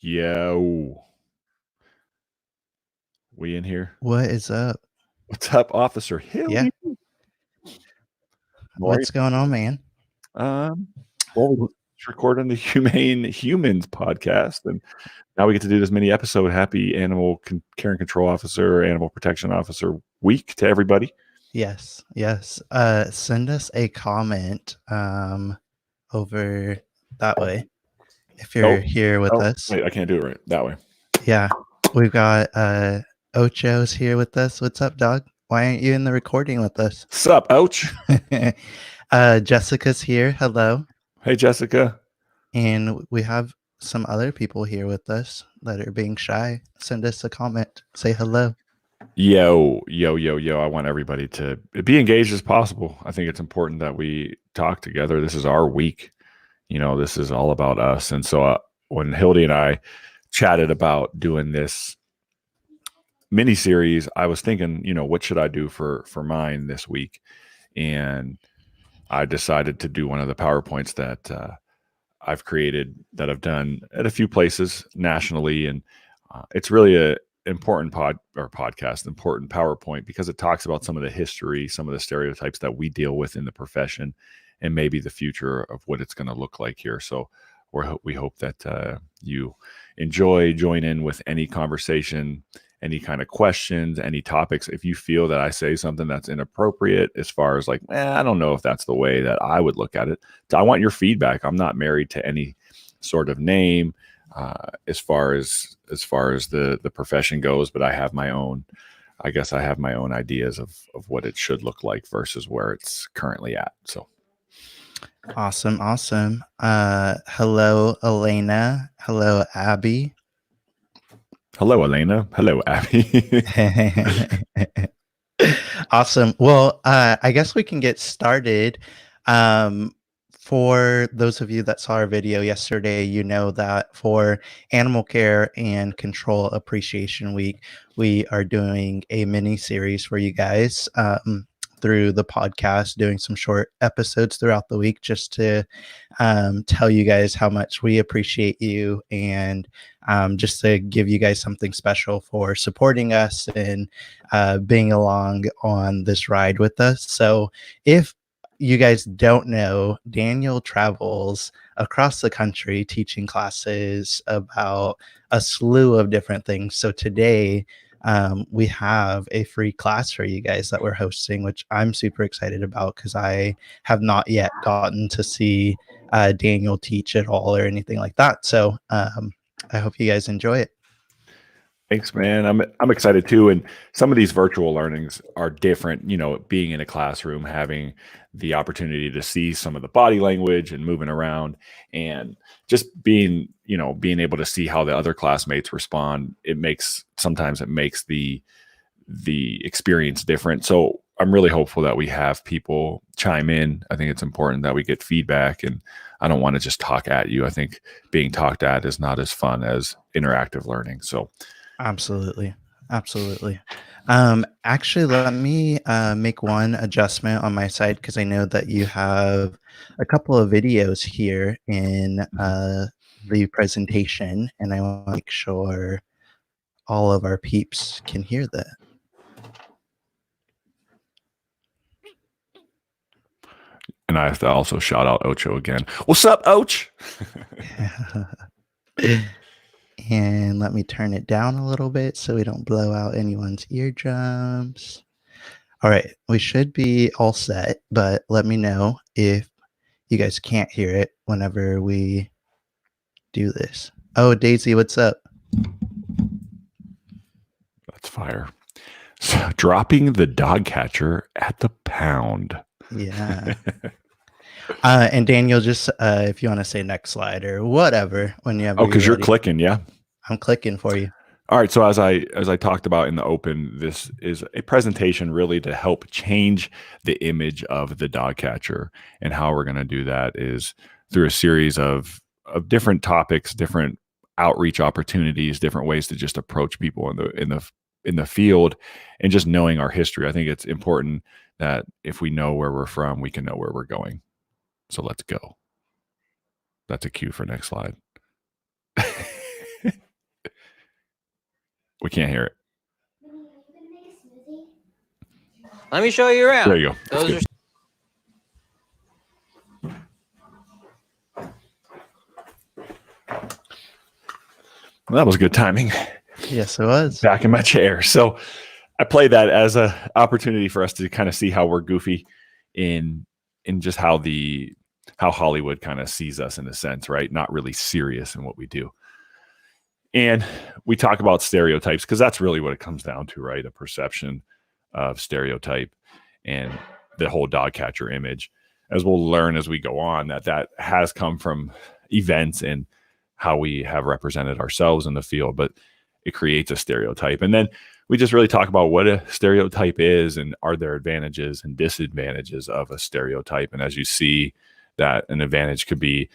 Yo, we in here? What is up? What's up, Officer Yeah, Hilly? How are what's going on, man? you? Well, we're just recording the Humane Humans podcast, and now we get to do this mini episode. Happy Care and Control Officer, Animal Protection Officer Week to everybody. Yes. Send us a comment over that way if you're here with us. Wait, I can't do it right that way. Yeah, we've got Ocho's here with us. What's up, dog? Why aren't you in the recording with us? Sup, ouch. Jessica's here. Hello. Hey, Jessica. And we have some other people here with us that are being shy. Send us a comment. Say hello. Yo. I want everybody to be engaged as possible. I think it's important that we talk together. This is our week. This is all about us. And so when Hildy and I chatted about doing this mini series, I was thinking, what should I do for mine this week? And I decided to do one of the PowerPoints that I've created that I've done at a few places nationally. And it's really a important podcast, important PowerPoint, because it talks about some of the history, some of the stereotypes that we deal with in the profession, and maybe the future of what it's going to look like here. So we hope that you enjoy, join in with any conversation, any kind of questions, any topics. If you feel that I say something that's inappropriate, as far as like, I don't know if that's the way that I would look at it, I want your feedback. I'm not married to any sort of name as far as the profession goes, but I have my own. I guess I have my own ideas of what it should look like versus where it's currently at. So. Awesome. Hello, Elena. Hello, Abby. Hello, Elena. Hello, Abby. Awesome. Well, I guess we can get started. For those of you that saw our video yesterday, you know that for Animal Care and Control Appreciation Week, we are doing a mini series for you guys through the podcast, doing some short episodes throughout the week just to tell you guys how much we appreciate you, and just to give you guys something special for supporting us and being along on this ride with us. So if you guys don't know, Daniel travels across the country teaching classes about a slew of different things. So today we have a free class for you guys that we're hosting, which I'm super excited about because I have not yet gotten to see Daniel teach at all or anything like that. So I hope you guys enjoy it. Thanks, man. I'm excited too. And some of these virtual learnings are different, being in a classroom, having the opportunity to see some of the body language and moving around, and just being able to see how the other classmates respond. Sometimes it makes the experience different. So I'm really hopeful that we have people chime in. I think it's important that we get feedback, and I don't want to just talk at you. I think being talked at is not as fun as interactive learning. So Absolutely. Actually, let me make one adjustment on my side, because I know that you have a couple of videos here in the presentation, and I want to make sure all of our peeps can hear that. And I have to also shout out Ocho again. What's up, Och? And let me turn it down a little bit so we don't blow out anyone's eardrums. All right, we should be all set, but let me know if you guys can't hear it whenever we do this. Oh, Daisy, what's up? That's fire. So, dropping the Dogcatcher at the pound. Yeah. And Daniel, just if you want to say next slide or whatever, whenever. Oh, because you're clicking, yeah. I'm clicking for you. All right. So as I talked about in the open, this is a presentation really to help change the image of the Dogcatcher, and how we're going to do that is through a series of different topics, different outreach opportunities, different ways to just approach people in the field, and just knowing our history. I think it's important that if we know where we're from, we can know where we're going. So let's go. That's a cue for next slide. We can't hear it. Let me show you around. There you go. Those are Well, that was good timing. Yes, it was. Back in my chair. So I play that as a opportunity for us to kind of see how we're goofy in just how Hollywood kind of sees us in a sense, right? Not really serious in what we do. And we talk about stereotypes because that's really what it comes down to, right? A perception of stereotype and the whole Dogcatcher image. As we'll learn as we go on, that has come from events and how we have represented ourselves in the field, but it creates a stereotype. And then we just really talk about what a stereotype is and are there advantages and disadvantages of a stereotype. And as you see, that an advantage could be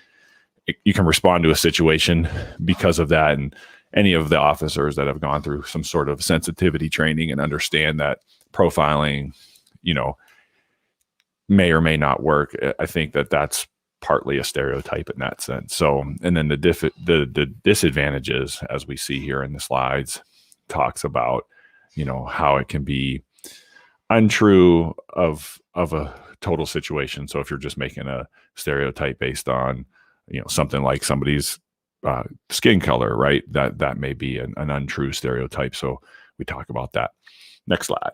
you can respond to a situation because of that. And any of the officers that have gone through some sort of sensitivity training and understand that profiling, may or may not work. I think that's partly a stereotype in that sense. So, and then the disadvantages, as we see here in the slides, talks about, how it can be untrue of a total situation. So if you're just making a stereotype based on, something like somebody's skin color, right? That may be an untrue stereotype. So we talk about that. Next slide.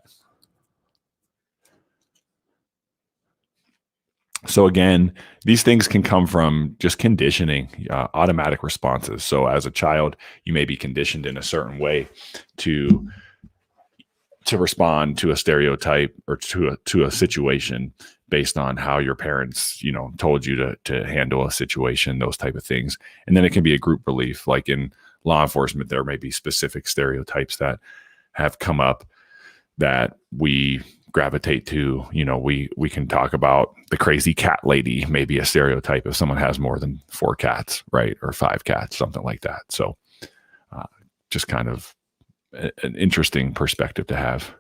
So again, these things can come from just conditioning, automatic responses. So as a child, you may be conditioned in a certain way to respond to a stereotype or to a situation based on how your parents, told you to handle a situation, those type of things. And then it can be a group belief. Like in law enforcement, there may be specific stereotypes that have come up that we gravitate to. We can talk about the crazy cat lady, maybe a stereotype if someone has more than 4 cats, right? Or 5 cats, something like that. So just kind of an interesting perspective to have.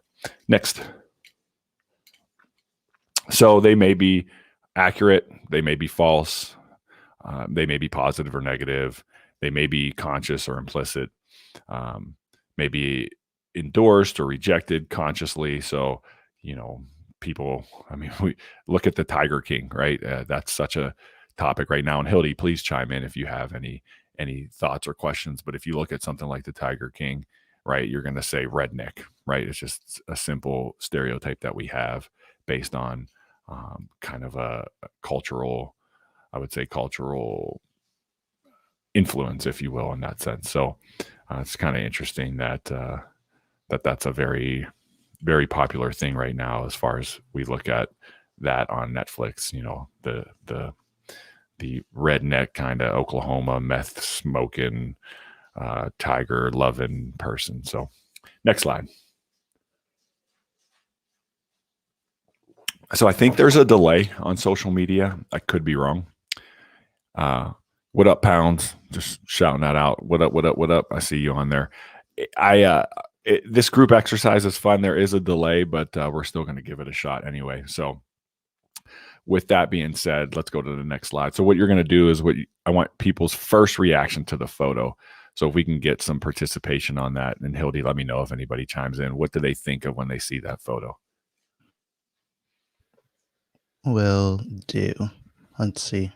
Next. So they may be accurate, they may be false, they may be positive or negative, they may be conscious or implicit, may be endorsed or rejected consciously. So, people, we look at the Tiger King, right? That's such a topic right now. And Hildy, please chime in if you have any thoughts or questions. But if you look at something like the Tiger King, right, you're going to say redneck, right? It's just a simple stereotype that we have based on kind of a cultural, I would say cultural influence, if you will, in that sense. So it's kind of interesting that that's a very, very popular thing right now as far as we look at that on Netflix, the redneck kind of Oklahoma meth smoking, tiger loving person. So next slide. So I think there's a delay on social media. I could be wrong. What up, Pounds? Just shouting that out. What up, what up, what up? I see you on there. This group exercise is fun. There is a delay, but we're still going to give it a shot anyway. So with that being said, let's go to the next slide. So what you're going to do is I want people's first reaction to the photo. So if we can get some participation on that, and Hildy, let me know if anybody chimes in. What do they think of when they see that photo? Will do. Let's see.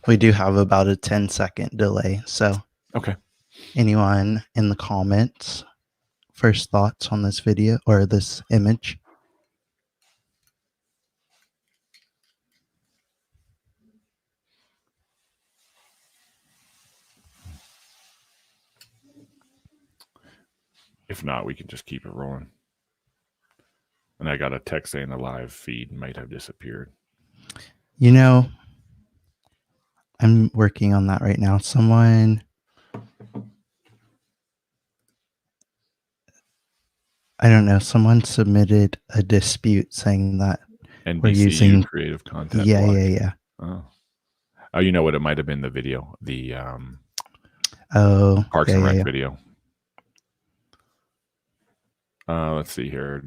We do have about a 10-second delay. So okay. Anyone in the comments, first thoughts on this video or this image? If not, we can just keep it rolling. And I got a text saying the live feed might have disappeared. I'm working on that right now. Someone, I don't know, someone submitted a dispute saying that NBCU we're using creative content. Yeah. Oh, you know what? It might have been the video, the Parks and Rec video. Let's see here.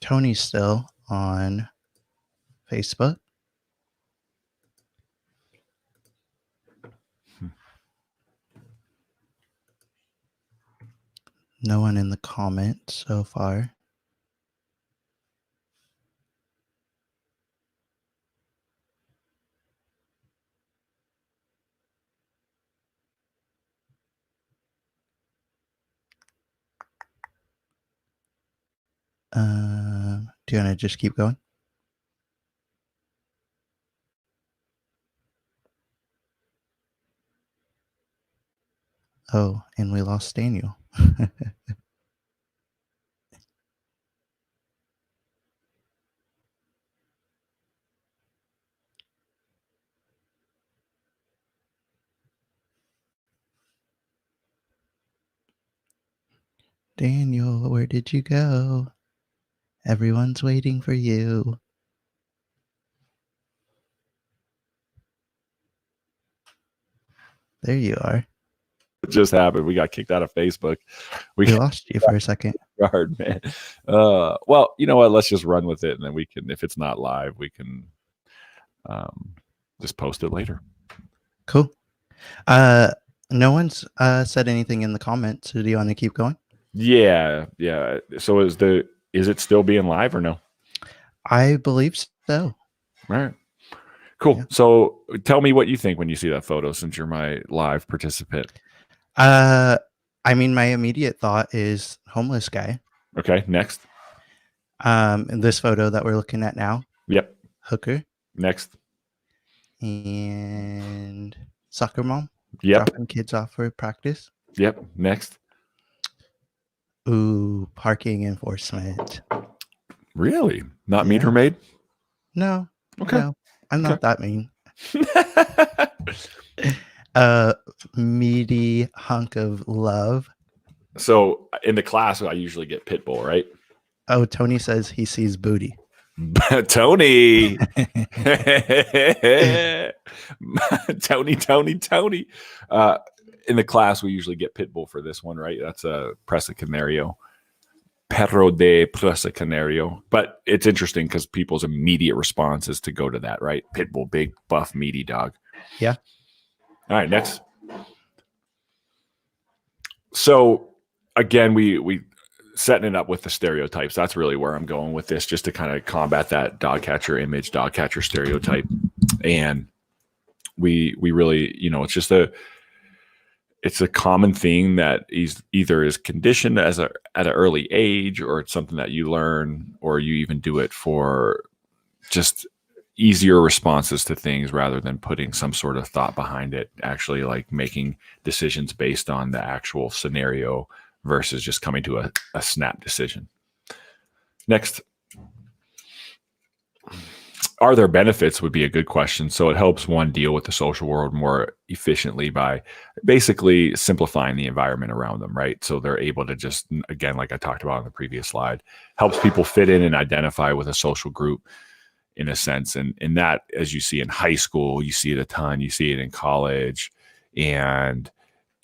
Tony's still on Facebook. No one in the comments so far. Do you want to just keep going? Oh, and we lost Daniel. Daniel, where did you go? Everyone's waiting for you. There you are. It just happened. We got kicked out of Facebook. We lost you for a second. Hard, man. Well, you know what? Let's just run with it, and then we can, if it's not live, we can just post it later. Cool. No one's said anything in the comments. So do you want to keep going? Yeah. So is it still being live or no? I believe so. All right. Cool. Yeah. So tell me what you think when you see that photo, since you're my live participant. I mean, my immediate thought is homeless guy. Okay. Next. This photo that we're looking at now. Yep. Hooker. Next. And soccer mom. Yep. Dropping kids off for practice. Yep. Next. Ooh, parking enforcement. Really? Not meter maid? No. Okay. No, I'm not that mean. Meaty hunk of love. So in the class, I usually get Pitbull, right? Oh, Tony says he sees booty. Tony. Tony. In the class, we usually get Pitbull for this one, right? That's a Presa Canario. Perro de Presa Canario. But it's interesting because people's immediate response is to go to that, right? Pitbull, big, buff, meaty dog. Yeah. All right, next. So again, we setting it up with the stereotypes. That's really where I'm going with this, just to kind of combat that Dogcatcher image, Dogcatcher stereotype. And we really, it's a common thing that either is conditioned at an early age, or it's something that you learn, or you even do it for just easier responses to things rather than putting some sort of thought behind it, actually like making decisions based on the actual scenario versus just coming to a snap decision. Next. Are there benefits would be a good question. So it helps one deal with the social world more efficiently by basically simplifying the environment around them, right? So they're able to just, again, like I talked about on the previous slide, helps people fit in and identify with a social group in a sense. And that, as you see in high school, you see it a ton, you see it in college, and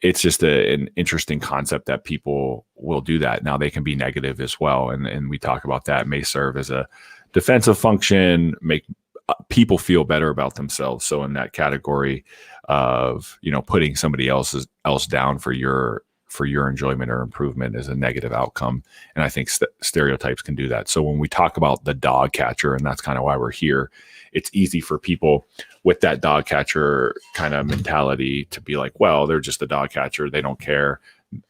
it's just an interesting concept that people will do that. Now they can be negative as well. And we talk about that. It may serve as a defensive function, make people feel better about themselves. So in that category of, putting somebody else down for your enjoyment or improvement is a negative outcome. And I think stereotypes can do that. So when we talk about the dog catcher, and that's kind of why we're here, it's easy for people with that dog catcher kind of mentality to be like, well, they're just a dog catcher. They don't care.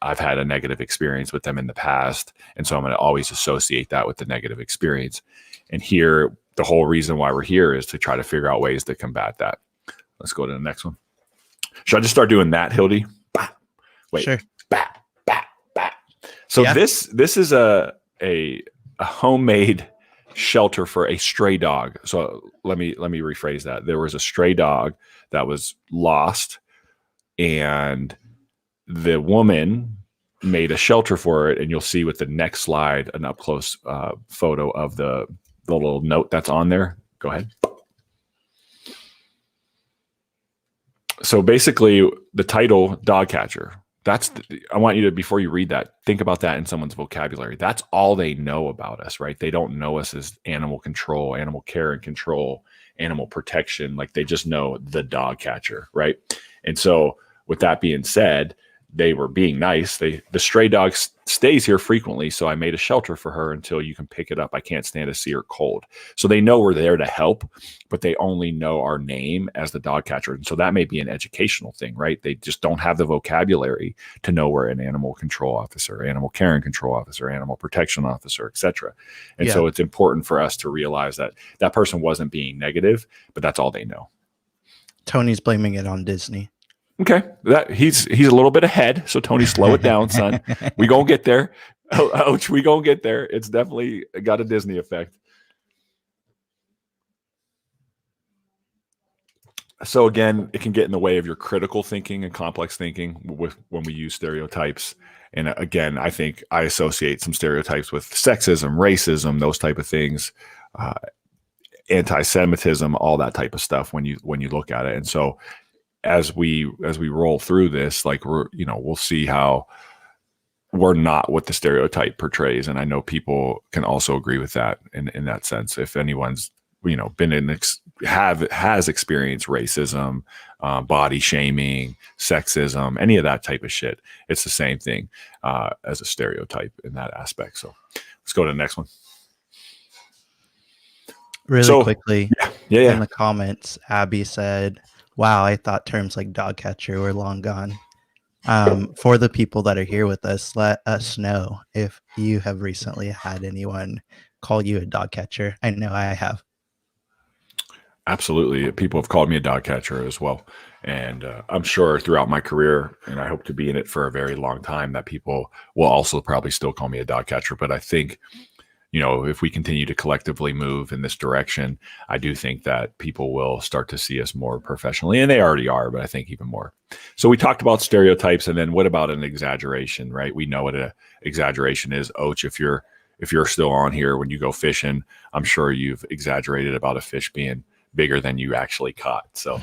I've had a negative experience with them in the past. And so I'm going to always associate that with the negative experience. And here, the whole reason why we're here is to try to figure out ways to combat that. Let's go to the next one. Should I just start doing that, Hildy? Bah. Wait. Sure. Bah, bah, bah. So yeah. This is a homemade shelter for a stray dog. So let me rephrase that. There was a stray dog that was lost, and the woman made a shelter for it. And you'll see with the next slide an up close photo of the little note that's on there. Go ahead. So basically, the title Dogcatcher. I want you to, before you read that, think about that in someone's vocabulary. That's all they know about us, right? They don't know us as animal control, animal care and control, animal protection. Like they just know the dog catcher, right? And so with that being said, they were being nice. The stray dog stays here frequently, so I made a shelter for her until you can pick it up. I can't stand to see her cold. So they know we're there to help, but they only know our name as the dog catcher. And so that may be an educational thing, right? They just don't have the vocabulary to know we're an animal control officer, animal care and control officer, animal protection officer, etc. And so it's important for us to realize that that person wasn't being negative, but that's all they know. Tony's blaming it on Disney. Okay, that he's a little bit ahead. So Tony, slow it down, son. We gonna get there. Ouch, we gonna get there. It's definitely got a Disney effect. So again, it can get in the way of your critical thinking and complex thinking when we use stereotypes. And again, I think I associate some stereotypes with sexism, racism, those type of things, anti-Semitism, all that type of stuff when you look at it. And so as we roll through this, like we'll see how we're not what the stereotype portrays. And I know people can also agree with that in that sense. If anyone's, been has experienced racism, body shaming, sexism, any of that type of shit, it's the same thing as a stereotype in that aspect. So let's go to the next one. Really quickly, in the comments, Abby said, wow, I thought terms like dog catcher were long gone. For the people that are here with us, let us know if you have recently had anyone call you a dog catcher. I know I have. Absolutely. People have called me a dog catcher as well. And I'm sure throughout my career, and I hope to be in it for a very long time, that people will also probably still call me a dog catcher. But I think, if we continue to collectively move in this direction, I do think that people will start to see us more professionally, and they already are, but I think even more. So we talked about stereotypes, and then what about an exaggeration, right? We know what an exaggeration is. Och, if you're still on here, when you go fishing, I'm sure you've exaggerated about a fish being bigger than you actually caught. So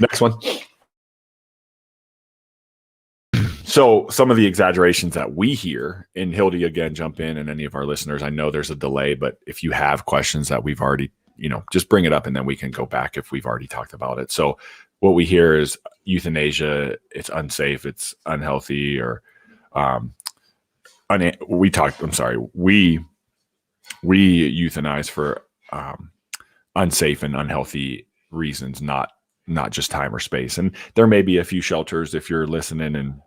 next one. So some of the exaggerations that we hear, and Hildy, again, jump in, and any of our listeners, I know there's a delay, but if you have questions that we've already, just bring it up and then we can go back if we've already talked about it. So what we hear is euthanasia, it's unsafe, it's unhealthy, or we euthanize for unsafe and unhealthy reasons, not just time or space. And there may be a few shelters, if you're listening and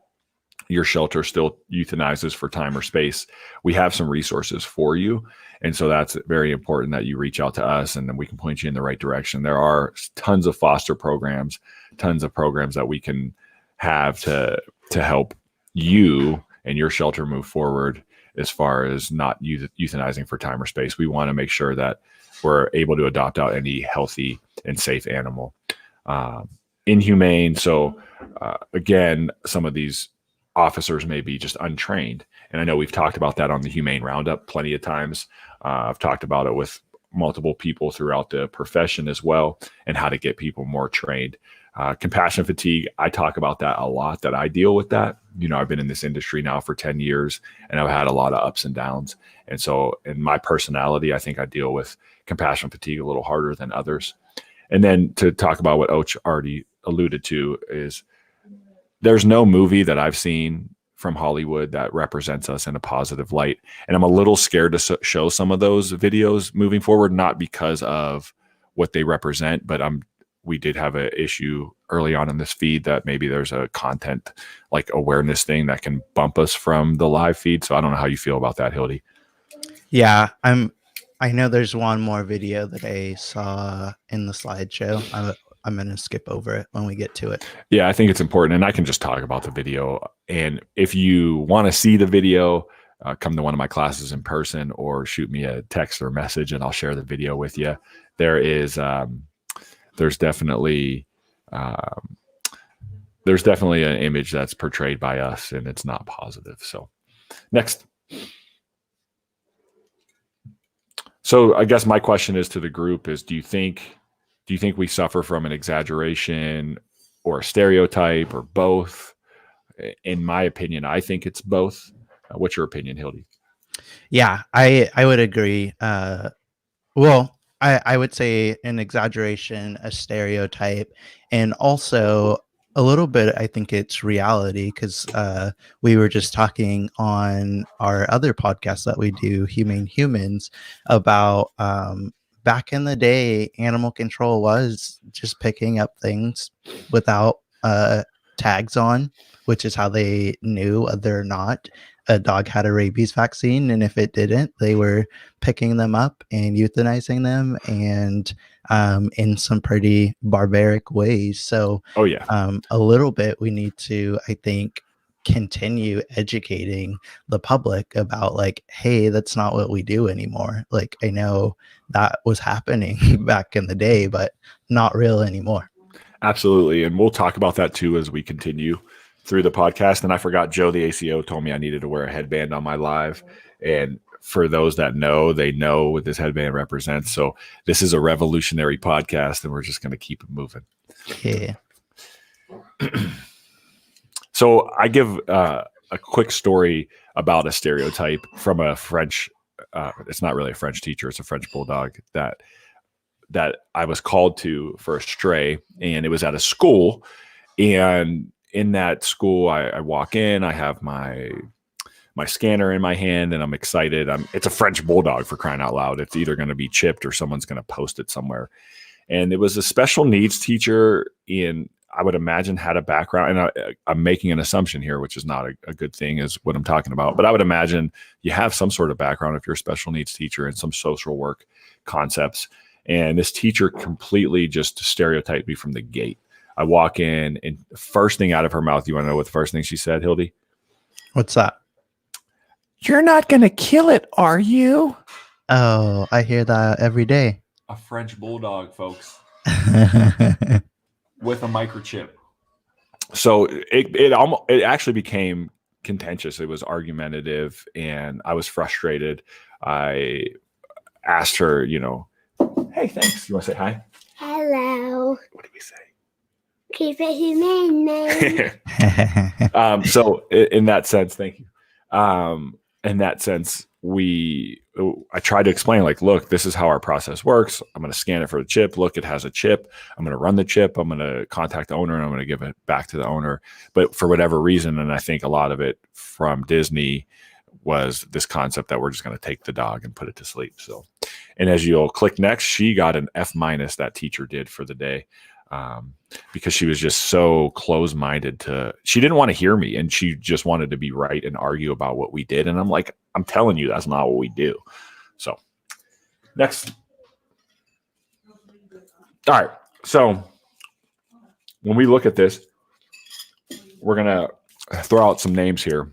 your shelter still euthanizes for time or space, we have some resources for you. And so that's very important that you reach out to us, and then we can point you in the right direction. There are tons of foster programs, tons of programs that we can have to help you and your shelter move forward as far as not euthanizing for time or space. We want to make sure that we're able to adopt out any healthy and safe animal. Inhumane. So again, some of these officers may be just untrained. And I know we've talked about that on the Humane Roundup plenty of times. I've talked about it with multiple people throughout the profession as well, and how to get people more trained. Compassion fatigue, I talk about that a lot, that I deal with that. I've been in this industry now for 10 years, and I've had a lot of ups and downs. And so in my personality, I think I deal with compassion fatigue a little harder than others. And then to talk about what Och already alluded to is, there's no movie that I've seen from Hollywood that represents us in a positive light. And I'm a little scared to show some of those videos moving forward, not because of what they represent, but we did have an issue early on in this feed that maybe there's a content like awareness thing that can bump us from the live feed. So I don't know how you feel about that, Hildy. Yeah, I know there's one more video that I saw in the slideshow. I'm going to skip over it when we get to it. Yeah, I think it's important. And I can just talk about the video. And if you want to see the video, come to one of my classes in person, or shoot me a text or message and I'll share the video with you. There's definitely an image that's portrayed by us, and it's not positive. So next. So I guess my question is to the group is, do you think we suffer from an exaggeration or a stereotype or both? In my opinion, I think it's both. What's your opinion, Hildy? Yeah, I would agree. Well, I would say an exaggeration, a stereotype, and also a little bit, I think it's reality because we were just talking on our other podcast that we do, Humane Humans, about back in the day, animal control was just picking up things without tags on, which is how they knew whether or not a dog had a rabies vaccine. And if it didn't, they were picking them up and euthanizing them, and in some pretty barbaric ways. So, Oh yeah, a little bit we need to, I think, continue educating the public about like, hey, that's not what we do anymore. Like, I know that was happening back in the day, but not real anymore. absolutely. And we'll talk about that too as we continue through the podcast. And I forgot, Joe, the ACO, told me I needed to wear a headband on my live. And for those that know, they know what this headband represents. So this is a revolutionary podcast, and we're just going to keep it moving. Yeah. So I give a quick story about a stereotype from a French. It's not really a French teacher; it's a French bulldog that I was called to for a stray, and it was at a school. And in that school, I walk in. I have my scanner in my hand, and I'm excited. It's a French bulldog, for crying out loud. It's either going to be chipped or someone's going to post it somewhere. And it was a special needs teacher, and I would imagine had a background. And I'm making an assumption here, which is not a good thing, is what I'm talking about. But I would imagine you have some sort of background if you're a special needs teacher and some social work concepts. And this teacher completely just stereotyped me from the gate. I walk in, and the first thing out of her mouth, you want to know what the first thing she said, Hildy? What's that? You're not going to kill it, are you? Oh, I hear that every day. A French bulldog, folks, with a microchip. So it actually became contentious. It was argumentative, and I was frustrated. I asked her, hey, thanks. You want to say hi? Hello. What did we say? Keep it humane, man. So in that sense, thank you. In that sense, I tried to explain, like, look, this is how our process works. I'm going to scan it for the chip. Look, it has a chip. I'm going to run the chip. I'm going to contact the owner, and I'm going to give it back to the owner. But for whatever reason, and I think a lot of it from Disney was this concept that we're just going to take the dog and put it to sleep. So, and as you'll click next, she got an F-, that teacher did for the day. Because she was just so close-minded she didn't want to hear me, and she just wanted to be right and argue about what we did. And I'm like, I'm telling you, that's not what we do. So next. All right. So when we look at this, we're going to throw out some names here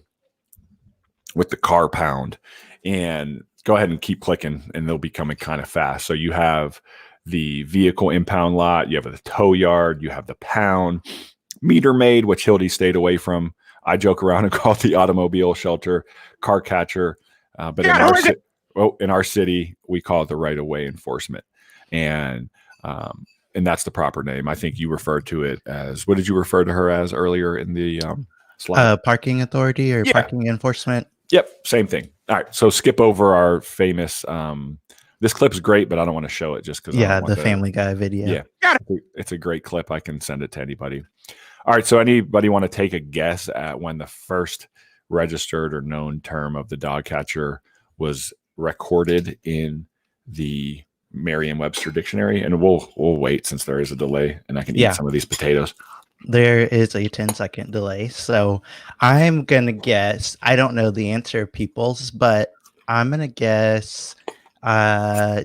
with the car pound, and go ahead and keep clicking, and they'll be coming kind of fast. So you have the vehicle impound lot, you have the tow yard, you have the pound, meter maid, which Hildy stayed away from. I joke around and call it the automobile shelter, car catcher. But in our city, we call it the right of way enforcement. And that's the proper name. I think you referred to it as, what did you refer to her as earlier in the slide? Parking authority or parking enforcement. Yep. Same thing. All right. So skip over our famous, this clip's great, but I don't want to show it just because. Yeah, the Family Guy video. Yeah, it's a great clip. I can send it to anybody. All right, so anybody want to take a guess at when the first registered or known term of the Dogcatcher was recorded in the Merriam-Webster dictionary? And we'll wait since there is a delay, and I can eat some of these potatoes. There is a 10-second delay, so I'm gonna guess. I don't know the answer, peoples, but I'm gonna guess.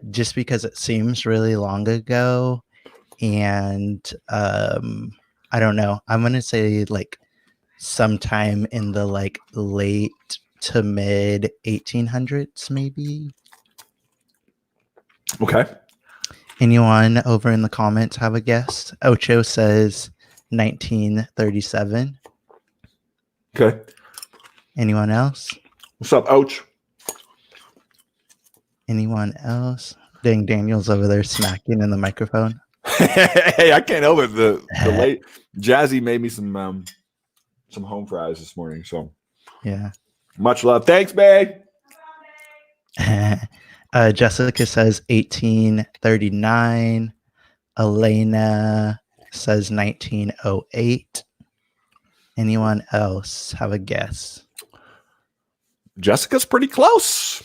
Just because it seems really long ago, and I don't know, I'm gonna say like sometime in the like late to mid 1800s, maybe. Okay. Anyone over in the comments have a guess? Ocho says 1937. Okay. Anyone else? What's up, Ouch? Anyone else? Dang, Daniel's over there smacking in the microphone. Hey, I can't help it. The late Jazzy made me some some home fries this morning. So Yeah. much love. Thanks, babe. Jessica says 1839. Elena says 1908. Anyone else have a guess? Jessica's pretty close.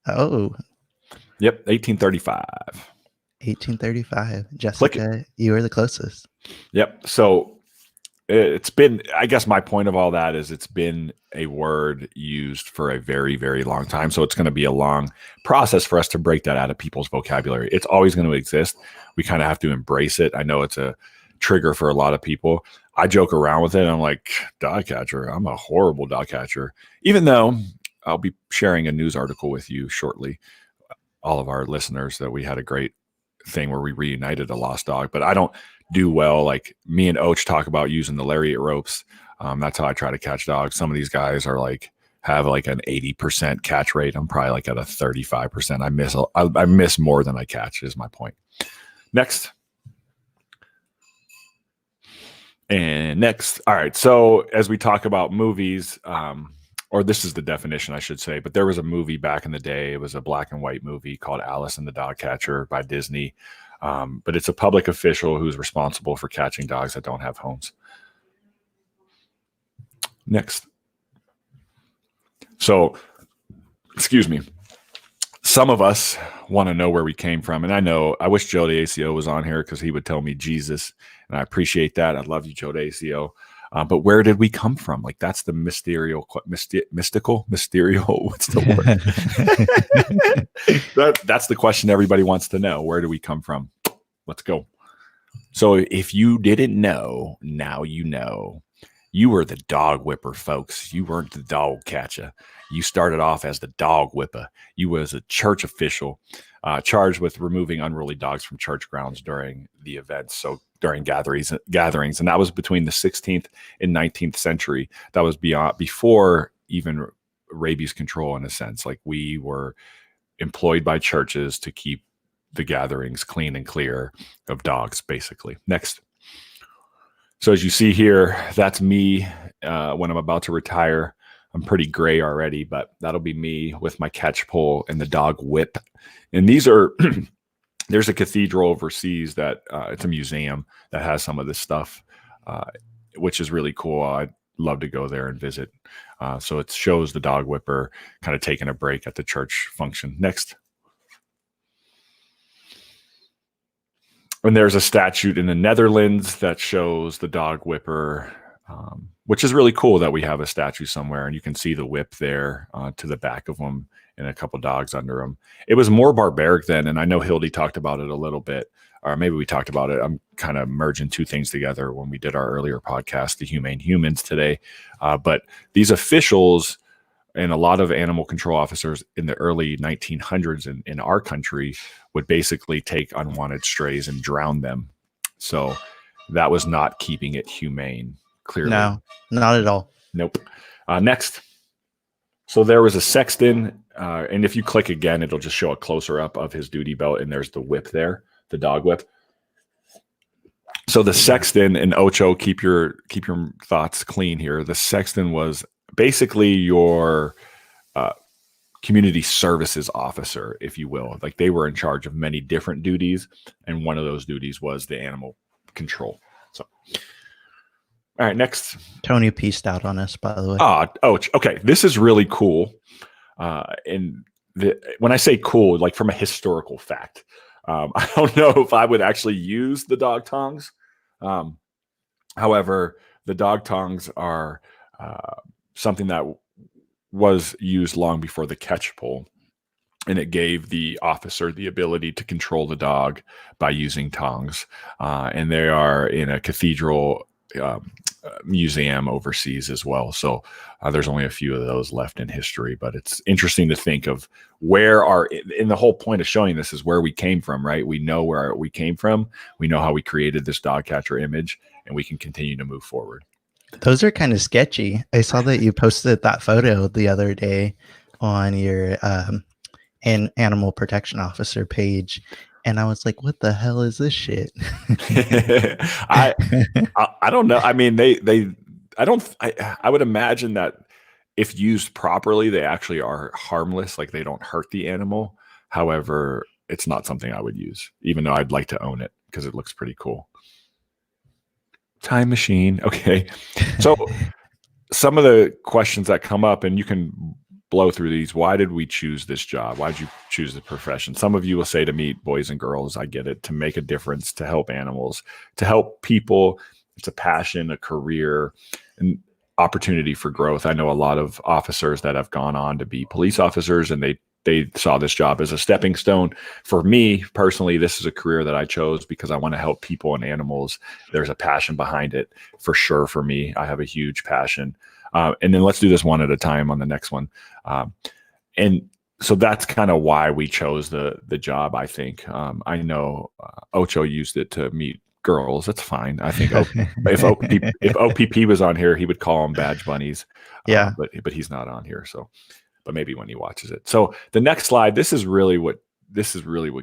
Oh, Yep, 1835. 1835. Jessica, you were the closest. Yep. So it's been, I guess my point of all that is it's been a word used for a very, very long time. So it's going to be a long process for us to break that out of people's vocabulary. It's always going to exist. We kind of have to embrace it. I know it's a trigger for a lot of people. I joke around with it. I'm like, Dogcatcher, I'm a horrible dogcatcher. Even though I'll be sharing a news article with you shortly, all of our listeners, that we had a great thing where we reunited a lost dog. But I don't do well. Like me and Och talk about using the lariat ropes. That's how I try to catch dogs. Some of these guys are like, have like an 80% catch rate. I'm probably like at a 35%. I miss more than I catch is my point. Next. And next. All right. So as we talk about movies, or this is the definition, I should say, but there was a movie back in the day. It was a black and white movie called Alice and the Dogcatcher by Disney. But it's a public official who's responsible for catching dogs that don't have homes. Next. So, excuse me. Some of us want to know where we came from. And I wish Joe the ACO was on here because he would tell me Jesus. And I appreciate that. I love you, Joe the ACO. But where did we come from? Like, that's the mystical, what's the word? That's the question everybody wants to know. Where do we come from? Let's go. So if you didn't know, now you know. You were the dog whipper, folks. You weren't the dog catcher. You started off as the dog whipper. You was a church official charged with removing unruly dogs from church grounds during the events. So during gatherings, and that was between the 16th and 19th century. That was before even rabies control, in a sense. Like, we were employed by churches to keep the gatherings clean and clear of dogs, basically. Next. So as you see here, that's me when I'm about to retire. I'm pretty gray already, but that'll be me with my catch pole and the dog whip. And these are, there's a cathedral overseas that it's a museum that has some of this stuff, which is really cool. I'd love to go there and visit. So it shows the dog whipper kind of taking a break at the church function. Next. And there's a statue in the Netherlands that shows the dog whipper, which is really cool that we have a statue somewhere. And you can see the whip there to the back of them and a couple dogs under them. It was more barbaric then. And I know Hildy talked about it a little bit, or maybe we talked about it. I'm kind of merging two things together when we did our earlier podcast, The Humane Humans, today. But these officials and a lot of animal control officers in the early 1900s in our country would basically take unwanted strays and drown them. So that was not keeping it humane, clearly. No, not at all. Nope. Next. So there was a sexton, and if you click again, it'll just show a closer up of his duty belt, and there's the whip there, the dog whip. So the sexton, and Ocho, keep your thoughts clean here. The sexton was basically your community services officer, if you will. Like, they were in charge of many different duties, and one of those duties was the animal control. So, all right, next. Tony pieced out on us, by the way. Oh, okay. This is really cool. And when I say cool, like from a historical fact, I don't know if I would actually use the dog tongs. However, the dog tongs are something that was used long before the catch pole, and it gave the officer the ability to control the dog by using tongs. And they are in a cathedral museum overseas as well. So there's only a few of those left in history, but it's interesting to think of and the whole point of showing this is where we came from, right? We know where we came from. We know how we created this dog catcher image, and we can continue to move forward. Those are kind of sketchy. I saw that you posted that photo the other day on your animal protection officer page, and I was like, "What the hell is this shit?" I don't know. I mean, they I would imagine that if used properly, they actually are harmless. Like they don't hurt the animal. However, it's not something I would use, even though I'd like to own it because it looks pretty cool. Time machine. Okay. So some of the questions that come up, and you can blow through these. Why did we choose this job? Why did you choose the profession? Some of you will say to me, boys and girls, I get it, to make a difference, to help animals, to help people. It's a passion, a career, and opportunity for growth. I know a lot of officers that have gone on to be police officers, and they saw this job as a stepping stone. For me personally, this is a career that I chose because I want to help people and animals. There's a passion behind it for sure. For me, I have a huge passion. And then let's do this one at a time on the next one. And so that's kind of why we chose the job, I think. I know Ocho used it to meet girls. That's fine. I think if OPP was on here, he would call them badge bunnies. Yeah. But he's not on here. So, but maybe when he watches it. So the next slide, this is really what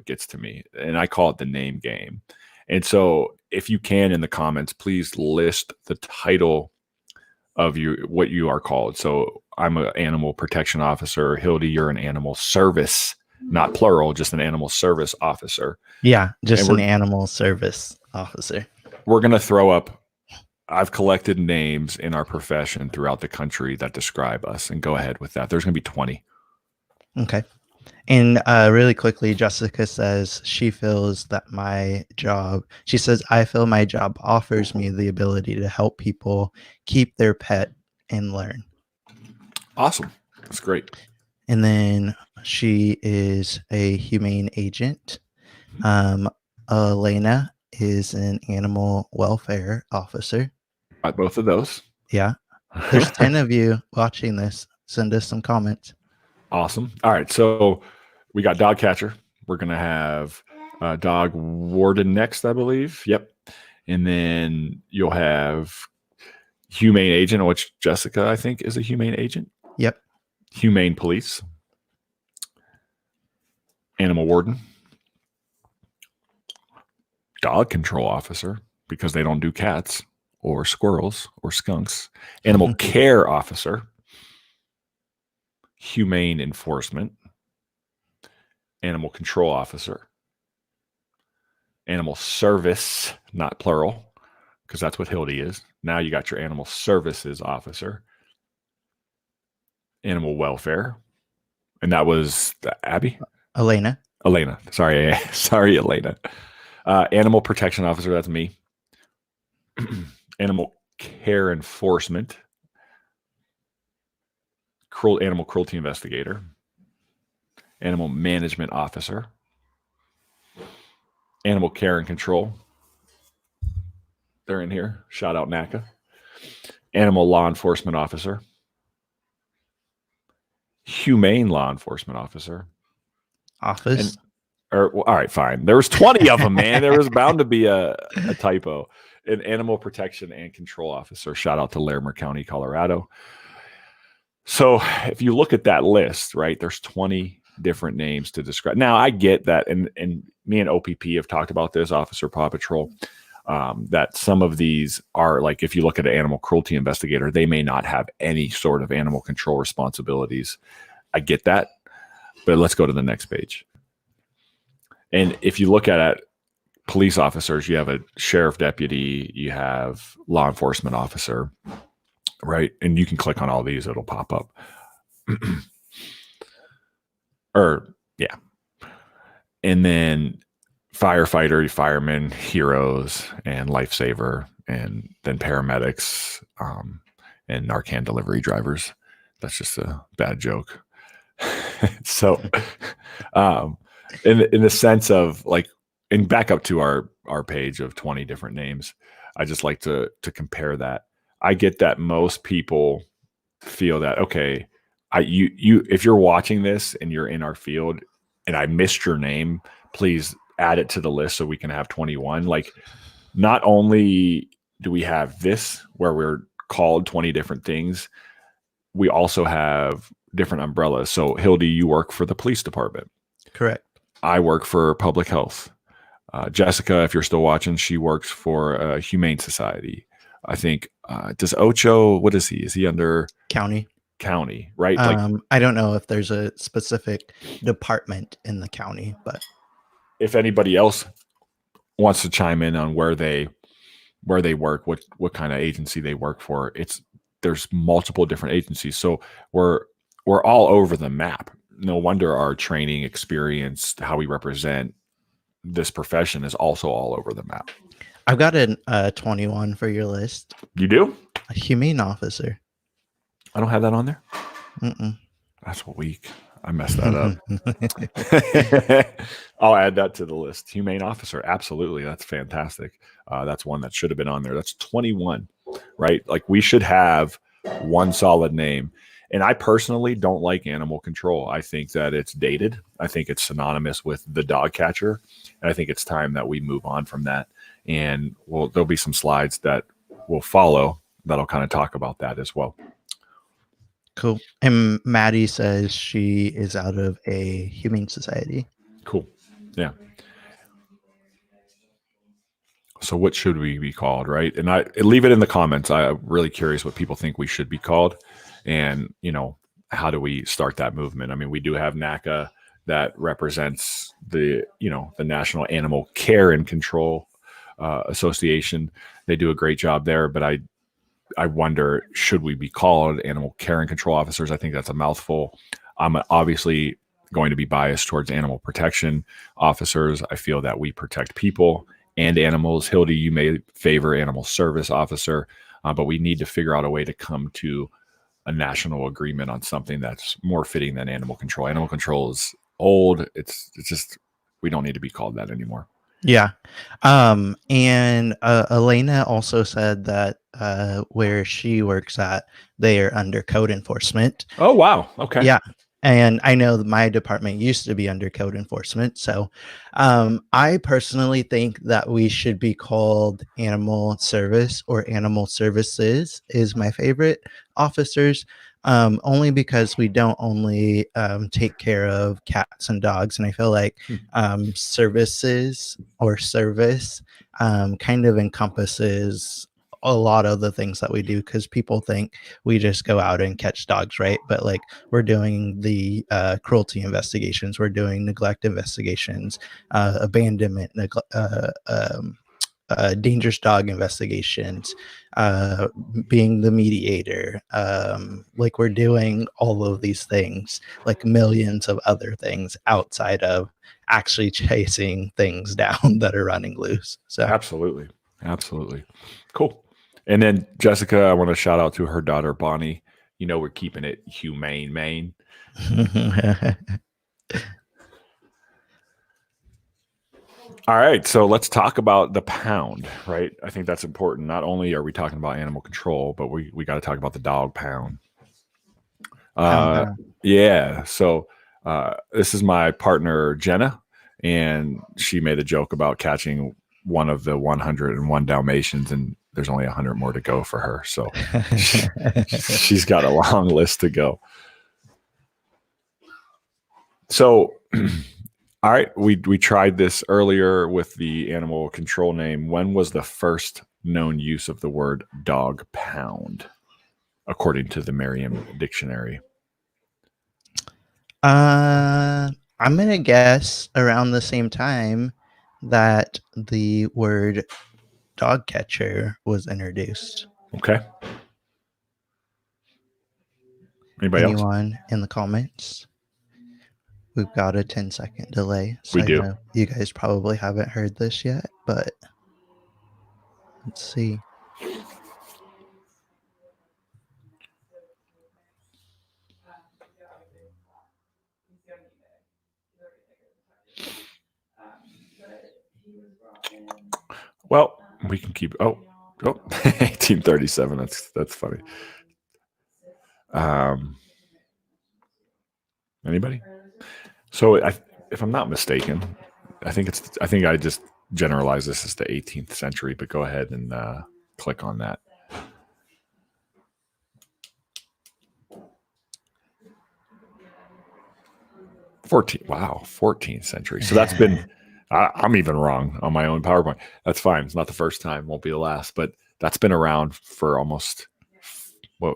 gets to me. And I call it the name game. And so if you can, in the comments, please list the title of what you are called. So I'm an animal protection officer. Hildy, you're an animal service, not plural, just an animal service officer. Yeah, just an animal service officer. We're going to throw up, I've collected names in our profession throughout the country that describe us, and go ahead with that. There's going to be 20. Okay. And really quickly, Jessica says she feels that she says, I feel my job offers me the ability to help people keep their pet and learn. Awesome. That's great. And then she is a humane agent. Elena is an animal welfare officer. Got both of those. Yeah. There's 10 of you watching this. Send us some comments. Awesome. All right. So we got Dogcatcher. We're going to have Dog Warden next, I believe. Yep. And then you'll have Humane Agent, which Jessica, I think, is a Humane Agent. Yep. Humane Police. Animal Warden. Dog Control Officer, because they don't do cats or squirrels or skunks. Animal Care Officer. Humane Enforcement. Animal Control Officer. Animal Service, not plural, because that's what Hildy is. Now you got your Animal Services Officer. Animal Welfare. And that was Abby? Elena. Sorry, Elena. Animal Protection Officer, that's me. Animal Care Enforcement. Animal Cruelty Investigator. Animal Management Officer. Animal Care and Control. They're in here. Shout out NACA. Animal Law Enforcement Officer. Humane Law Enforcement Officer. Office. All right, fine. There was 20 of them, man. There was bound to be a typo. An Animal Protection and Control Officer. Shout out to Larimer County, Colorado. So if you look at that list, right, there's 20 different names to describe. Now, I get that, and me and OPP have talked about this, Officer Paw Patrol, that some of these are, like, if you look at an animal cruelty investigator, they may not have any sort of animal control responsibilities. I get that, but let's go to the next page. And if you look at police officers, you have a sheriff deputy, you have law enforcement officer, right? And you can click on all these, it'll pop up. Yeah. And then firefighter, firemen, heroes, and lifesaver, and then paramedics, and Narcan delivery drivers. That's just a bad joke. So, in the sense of, like, and back up to our page of 20 different names, I just like to compare that. I get that most people feel that, okay, you if you're watching this and you're in our field and I missed your name, please add it to the list so we can have 21. Like, not only do we have this where we're called 20 different things, we also have different umbrellas. So Hildy, you work for the police department. Correct. I work for public health. Jessica, if you're still watching, she works for a humane society. I think does Ocho, what is he? Is he under County. Right? I don't know if there's a specific department in the county, but if anybody else wants to chime in on where they work, what kind of agency they work for, there's multiple different agencies. So we're all over the map. No wonder our training experience, how we represent this profession, is also all over the map. I've got a 21 for your list. You do? A humane officer. I don't have that on there. Mm-mm. That's weak. I messed that up. I'll add that to the list. Humane officer. Absolutely. That's fantastic. That's one that should have been on there. That's 21, right? Like, we should have one solid name. And I personally don't like animal control. I think that it's dated. I think it's synonymous with the Dogcatcher. And I think it's time that we move on from that. And there'll be some slides that will follow that'll kind of talk about that as well. Cool. And Maddie says she is out of a humane society. Cool. Yeah. So what should we be called, right? And I leave it in the comments. I'm really curious what people think we should be called. And, how do we start that movement? I mean, we do have NACA that represents the National Animal Care and Control Association. They do a great job there, but I wonder, should we be called animal care and control officers? I think that's a mouthful. I'm obviously going to be biased towards animal protection officers. I feel that we protect people and animals. Hildy, you may favor animal service officer, but we need to figure out a way to come to a national agreement on something that's more fitting than animal control. Animal control is old. It's just, we don't need to be called that anymore. Yeah. And Elena also said that where she works at, they are under code enforcement. Oh, wow. Okay. Yeah. And I know that my department used to be under code enforcement. So I personally think that we should be called animal service or animal services is my favorite officers. Only because we don't only take care of cats and dogs. And I feel like services or service kind of encompasses a lot of the things that we do, because people think we just go out and catch dogs, right? But like, we're doing the cruelty investigations, we're doing neglect investigations, abandonment, dangerous dog investigations, being the mediator. Like, we're doing all of these things, like millions of other things outside of actually chasing things down that are running loose. So absolutely. Cool. And then Jessica, I want to shout out to her daughter, Bonnie. We're keeping it humane, Maine. All right, so let's talk about the pound, right? I think that's important. Not only are we talking about animal control, but we got to talk about the dog pound. Yeah, so this is my partner, Jenna, and she made a joke about catching one of the 101 Dalmatians, and there's only 100 more to go for her. So she's got a long list to go. So, all right, we tried this earlier with the animal control name. When was the first known use of the word dog pound, according to the Merriam Dictionary? I'm going to guess around the same time that the word Dogcatcher was introduced. Okay. Anyone in the comments? We've got a 10-second delay. So we do. I know you guys probably haven't heard this yet, but let's see. Well, we can keep. Oh, 1837. That's funny. Anybody? So, if I'm not mistaken, I think I just generalized this as the 18th century. But go ahead and click on that. Wow, 14th century. So that's been. I'm even wrong on my own PowerPoint. That's fine. It's not the first time. Won't be the last. But that's been around for almost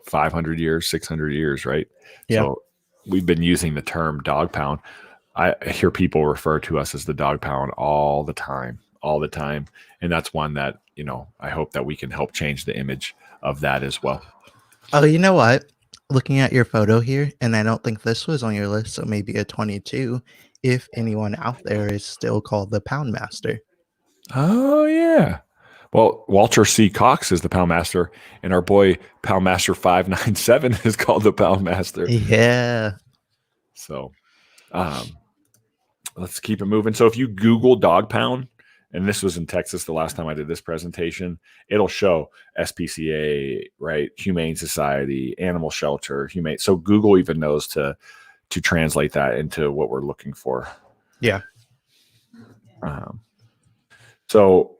500 years, 600 years, right? Yeah. So we've been using the term dog pound. I hear people refer to us as the dog pound all the time. And that's one that, I hope that we can help change the image of that as well. Oh, you know what? Looking at your photo here, and I don't think this was on your list, so maybe a 22, if anyone out there is still called the Pound Master. Oh, yeah. Well, Walter C. Cox is the Pound Master, and our boy Pound Master 597 is called the Pound Master. Yeah. So let's keep it moving. So if you Google dog pound, and this was in Texas the last time I did this presentation, it'll show SPCA, right? Humane Society, Animal Shelter, Humane. So Google even knows to translate that into what we're looking for. Yeah. So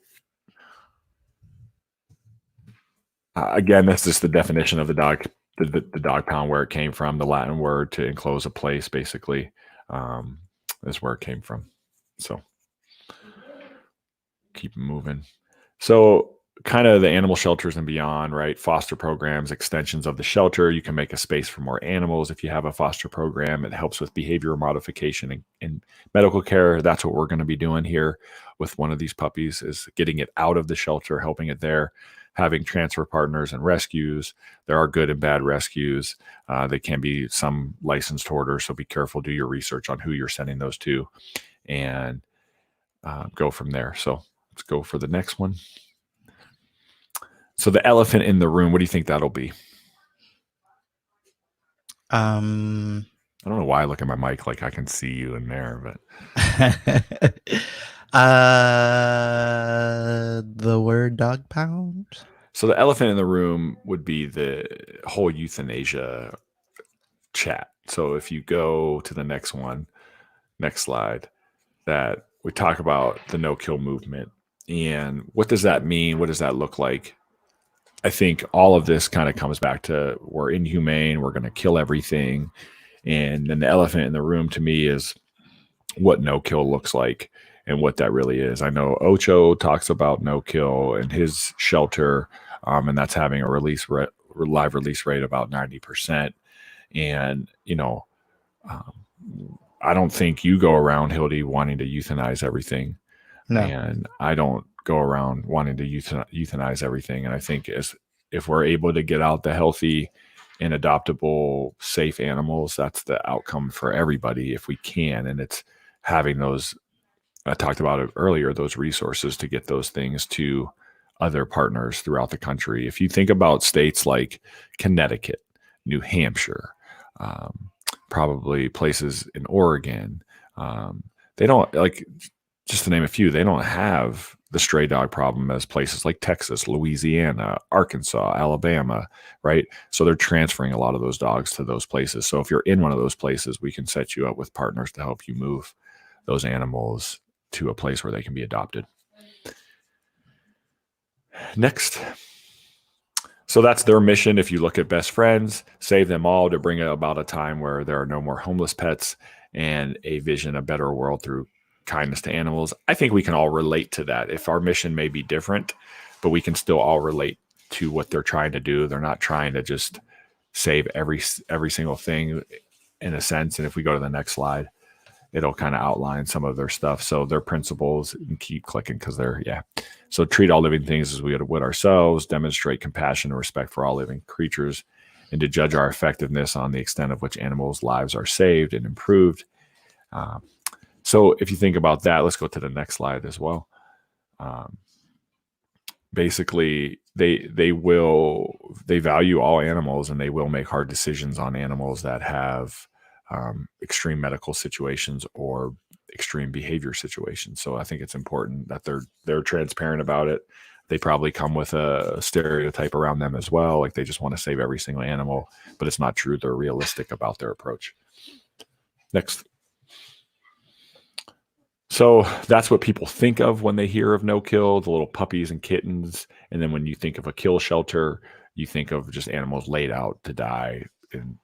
again, that's just the definition of the dog pound, where it came from. The Latin word to enclose a place, basically, is where it came from. So keep moving. So kind of the animal shelters and beyond, right? Foster programs, extensions of the shelter. You can make a space for more animals if you have a foster program. It helps with behavioral modification and medical care. That's what we're going to be doing here with one of these puppies, is getting it out of the shelter, helping it there, having transfer partners and rescues. There are good and bad rescues. They can be some licensed hoarders, so be careful. Do your research on who you're sending those to, and go from there. So let's go for the next one. So the elephant in the room, what do you think that'll be? I don't know why I look at my mic like I can see you in there, but the word dog pound. So the elephant in the room would be the whole euthanasia chat. So if you go to the next slide, that we talk about the no-kill movement and what does that mean? What does that look like? I think all of this kind of comes back to we're inhumane, we're going to kill everything. And then the elephant in the room to me is what no-kill looks like and what that really is. I know Ocho talks about no-kill in his shelter, and that's having a live release rate about 90%. And, I don't think you go around, Hildy, wanting to euthanize everything. No. And I don't go around wanting to euthanize everything. And I think if we're able to get out the healthy and adoptable, safe animals, that's the outcome for everybody if we can. And it's having those, I talked about it earlier, those resources to get those things to other partners throughout the country. If you think about states like Connecticut, New Hampshire, probably places in Oregon, they don't, like, just to name a few, they don't have the stray dog problem as places like Texas, Louisiana, Arkansas, Alabama, right? So they're transferring a lot of those dogs to those places. So if you're in one of those places, we can set you up with partners to help you move those animals to a place where they can be adopted. Next. So that's their mission. If you look at Best Friends, save them all, to bring about a time where there are no more homeless pets and a vision, a better world through kindness to animals. I think we can all relate to that. If our mission may be different, but we can still all relate to what they're trying to do. They're not trying to just save every single thing, in a sense. And if we go to the next slide, it'll kind of outline some of their stuff. So their principles, and keep clicking because so treat all living things as we would ourselves, demonstrate compassion and respect for all living creatures, and to judge our effectiveness on the extent of which animals' lives are saved and improved. So if you think about that, let's go to the next slide as well. Basically, they value all animals, and they will make hard decisions on animals that have extreme medical situations or extreme behavior situations. So I think it's important that they're transparent about it. They probably come with a stereotype around them as well, like they just want to save every single animal, but it's not true. They're realistic about their approach. Next. So that's what people think of when they hear of no-kill, the little puppies and kittens. And then when you think of a kill shelter, you think of just animals laid out to die in,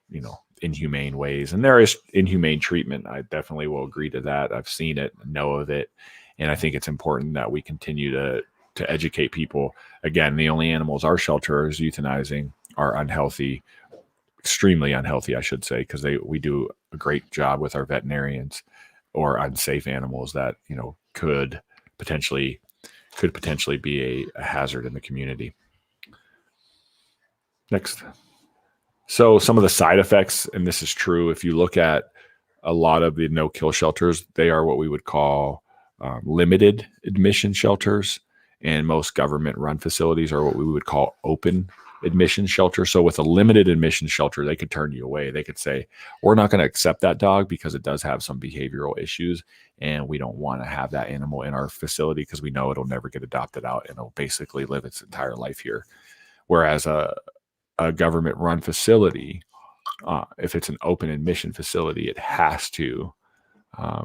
inhumane ways. And there is inhumane treatment. I definitely will agree to that. I've seen it, know of it. And I think it's important that we continue to to educate people. Again, the only animals our shelter is euthanizing are unhealthy, extremely unhealthy, I should say, because we do a great job with our veterinarians, or unsafe animals that, you know, could potentially be a hazard in the community. Next. So some of the side effects, and this is true, if you look at a lot of the no-kill shelters, they are what we would call limited admission shelters, and most government-run facilities are what we would call open admission shelter. So with a limited admission shelter, they could turn you away. They could say, we're not going to accept that dog because it does have some behavioral issues, and we don't want to have that animal in our facility because we know it'll never get adopted out and it'll basically live its entire life here. Whereas a government-run facility, if it's an open admission facility, it has to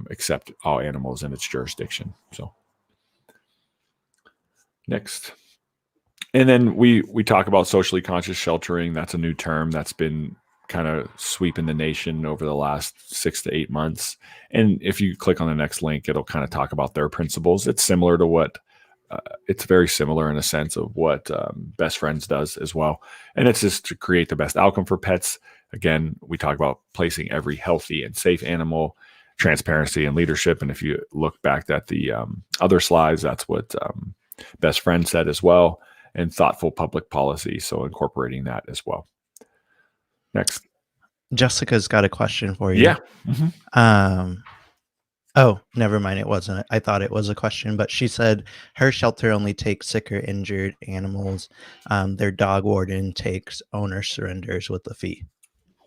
accept all animals in its jurisdiction. So next. And then we talk about socially conscious sheltering. That's a new term that's been kind of sweeping the nation over the last 6 to 8 months. And if you click on the next link, it'll kind of talk about their principles. It's similar to what it's very similar in a sense of what Best Friends does as well. And it's just to create the best outcome for pets. Again, we talk about placing every healthy and safe animal, transparency and leadership. And if you look back at the other slides, that's what Best Friend said as well. And thoughtful public policy. So incorporating that as well. Next. Jessica's got a question for you. Yeah. Mm-hmm. Oh, never mind. It wasn't. I thought it was a question, but she said her shelter only takes sick or injured animals. Their dog warden takes owner surrenders with a fee.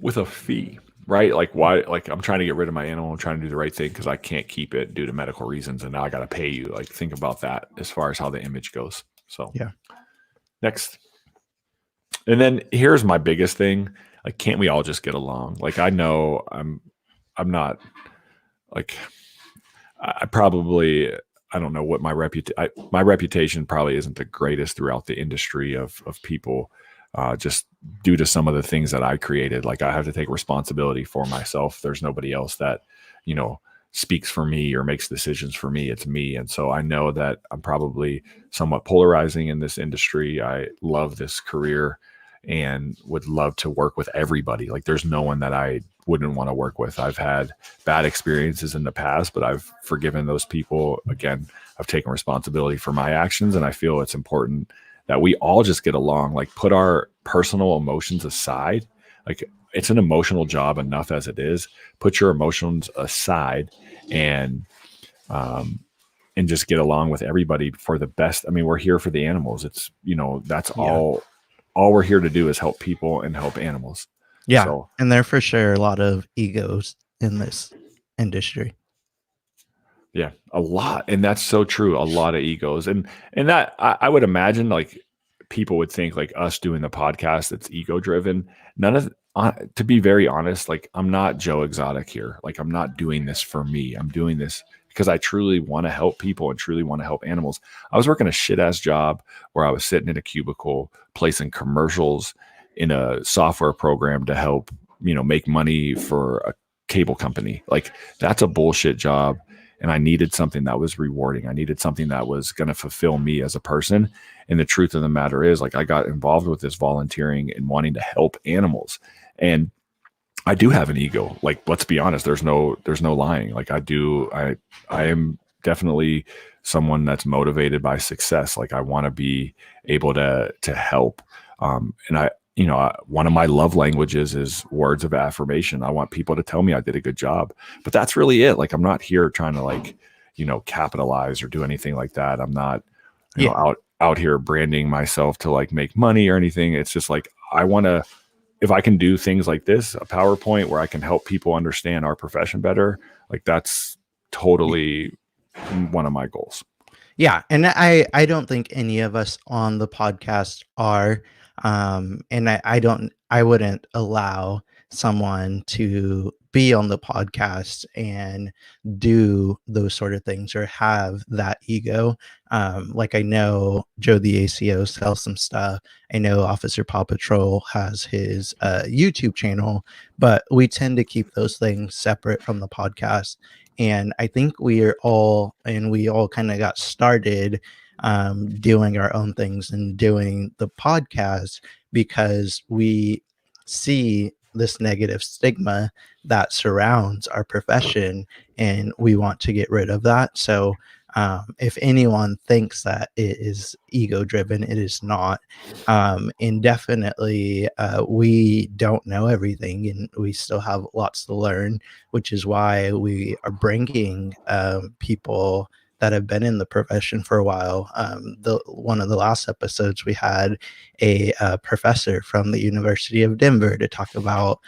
With a fee, right? Like why? Like I'm trying to get rid of my animal. I'm trying to do the right thing because I can't keep it due to medical reasons, and now I got to pay you. Like think about that as far as how the image goes. So yeah. Next. And then here's my biggest thing. Like, can't we all just get along? Like, I know I'm not like, I don't know what my reputation probably isn't the greatest throughout the industry of people, just due to some of the things that I created. Like I have to take responsibility for myself. There's nobody else that, you know, speaks for me or makes decisions for me. It's me. And so I know that I'm probably somewhat polarizing in this industry. I love this career and would love to work with everybody. Like there's no one that I wouldn't want to work with. I've had bad experiences in the past, but I've forgiven those people. Again, I've taken responsibility for my actions, and I feel it's important that we all just get along, like put our personal emotions aside. Like it's an emotional job enough as it is. Put your emotions aside and just get along with everybody for the best. I mean, we're here for the animals. It's, you know, that's all we're here to do is help people and help animals. Yeah. So, and there for sure a lot of egos in this industry. Yeah, a lot. And that's so true. A lot of egos. And that I would imagine like people would think like us doing the podcast, it's ego driven. None of, to be very honest, like I'm not Joe Exotic here. Like I'm not doing this for me. I'm doing this because I truly want to help people and truly want to help animals. I was working a shit ass job where I was sitting in a cubicle placing commercials in a software program to help, you know, make money for a cable company. Like that's a bullshit job. And I needed something that was rewarding. I needed something that was going to fulfill me as a person. And the truth of the matter is, like, I got involved with this volunteering and wanting to help animals. And I do have an ego. Like, let's be honest, there's no lying. Like I am definitely someone that's motivated by success. Like I want to be able to help. And one of my love languages is words of affirmation. I want people to tell me I did a good job, but that's really it. Like, I'm not here trying to like, you know, capitalize or do anything like that. I'm not, you know, out here branding myself to like make money or anything. It's just like, I want to, if I can do things like this, a PowerPoint where I can help people understand our profession better, like that's totally one of my goals. Yeah. And I don't think any of us on the podcast are, and I wouldn't allow someone to be on the podcast and do those sort of things or have that ego. Like I know Joe the ACO sells some stuff. I know Officer Paw Patrol has his YouTube channel, but we tend to keep those things separate from the podcast. And I think we all kind of got started doing our own things and doing the podcast because we see this negative stigma that surrounds our profession, and we want to get rid of that. So if anyone thinks that it is ego driven, it is not. And definitely we don't know everything, and we still have lots to learn, which is why we are bringing people that have been in the profession for a while. One of the last episodes, we had a professor from the University of Denver to talk about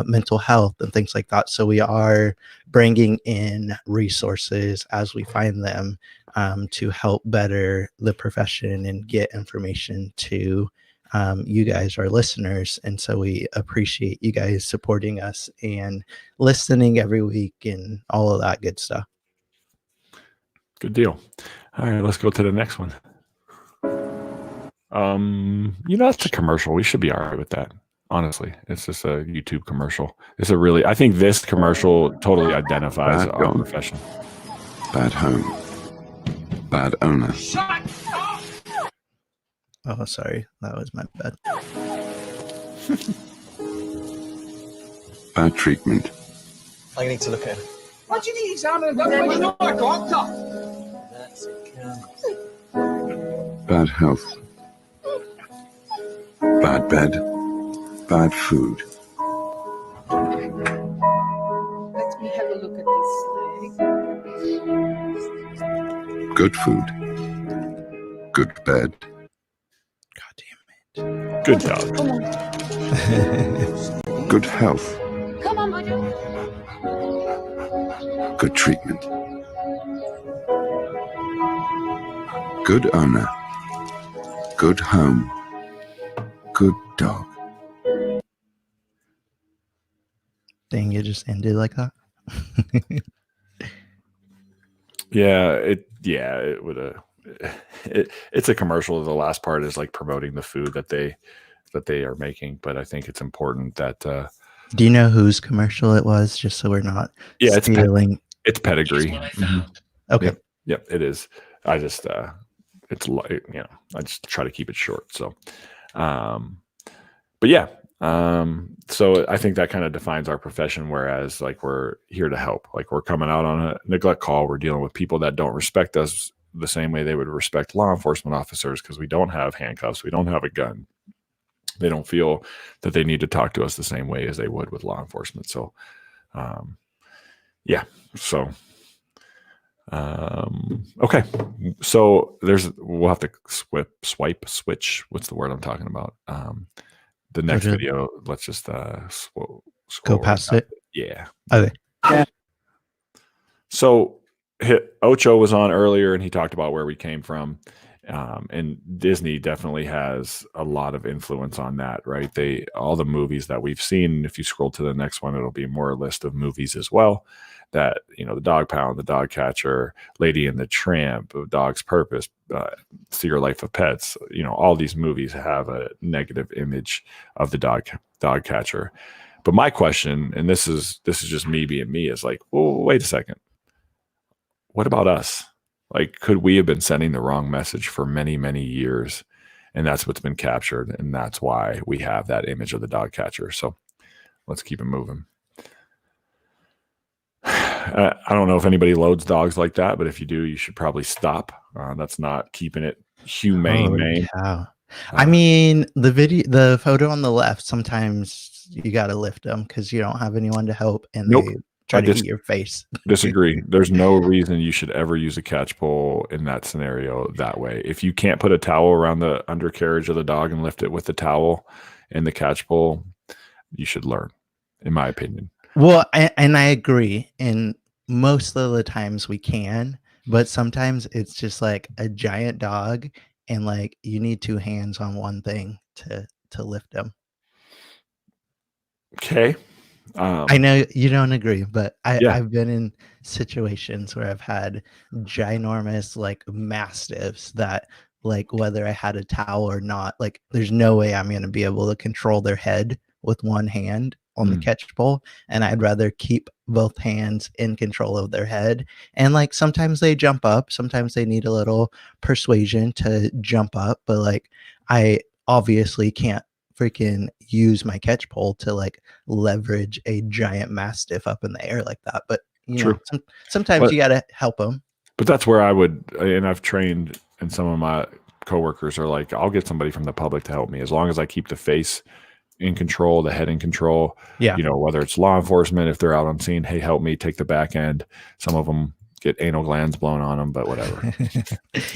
mental health and things like that. So we are bringing in resources as we find them to help better the profession and get information to you guys, our listeners. And so we appreciate you guys supporting us and listening every week and all of that good stuff. Good deal. All right, let's go to the next one. That's a commercial. We should be all right with that. Honestly, it's just a YouTube commercial. I think this commercial totally identifies Bad our dog. profession. Bad home. Bad owner. Oh, sorry. That was my bad. Bad treatment. I need to look at it. What do you need, Sam? You're not a doctor. That's it. Bad health. Bad bed. Bad food. Let me have a look at this leg. Good food. Good bed. God damn it. Good dog. Come on. Good health. Come on, Buju. Good treatment. Good owner. Good home. Good dog. Dang, it just ended like that. It would have. It's a commercial. The last part is like promoting the food that they are making, but I think it's important that. Do you know whose commercial it was? Just so we're not stealing. It's Pedigree. Mm-hmm. Okay. Yep, it is. I just it's like I just try to keep it short. So, but yeah. So I think that kind of defines our profession, whereas like we're here to help, like we're coming out on a neglect call. We're dealing with people that don't respect us the same way they would respect law enforcement officers because we don't have handcuffs. We don't have a gun. They don't feel that they need to talk to us the same way as they would with law enforcement. So, okay. So we'll have to switch. What's the word I'm talking about? The next video, let's just scroll go past it. Yeah. Okay. Yeah. So Ocho was on earlier, and he talked about where we came from. And Disney definitely has a lot of influence on that, right? All the movies that we've seen, if you scroll to the next one, it'll be more a list of movies as well. That, the Dog Pound, the Dogcatcher, Lady and the Tramp, Dog's Purpose, Secret Life of Pets, all these movies have a negative image of the Dogcatcher. But my question, and this is just me being me, is like, well, wait a second. What about us? Like, could we have been sending the wrong message for many, many years? And that's what's been captured. And that's why we have that image of the Dogcatcher. So let's keep it moving. I don't know if anybody loads dogs like that, but if you do, you should probably stop. That's not keeping it humane. I mean, the photo on the left, sometimes you got to lift them because you don't have anyone to help, and they try to eat your face. Disagree. There's no reason you should ever use a catch pole in that scenario that way. If you can't put a towel around the undercarriage of the dog and lift it with the towel and the catch pole, you should learn, in my opinion. Well, and I agree. And most of the times we can, but sometimes it's just like a giant dog, and like you need two hands on one thing to lift them. Okay. I know you don't agree, but I've been in situations where I've had ginormous like mastiffs that, like, whether I had a towel or not, like there's no way I'm going to be able to control their head with one hand on the catch pole, and I'd rather keep both hands in control of their head. And like sometimes they jump up, sometimes they need a little persuasion to jump up, but like I obviously can't freaking use my catch pole to like leverage a giant mastiff up in the air like that. But you know, sometimes you got to help them. But that's where I would, and I've trained, and some of my coworkers are like, I'll get somebody from the public to help me as long as I keep the face in control, the head in control. Yeah. You know, whether it's law enforcement, if they're out on scene, hey, help me take the back end. Some of them get anal glands blown on them, but whatever.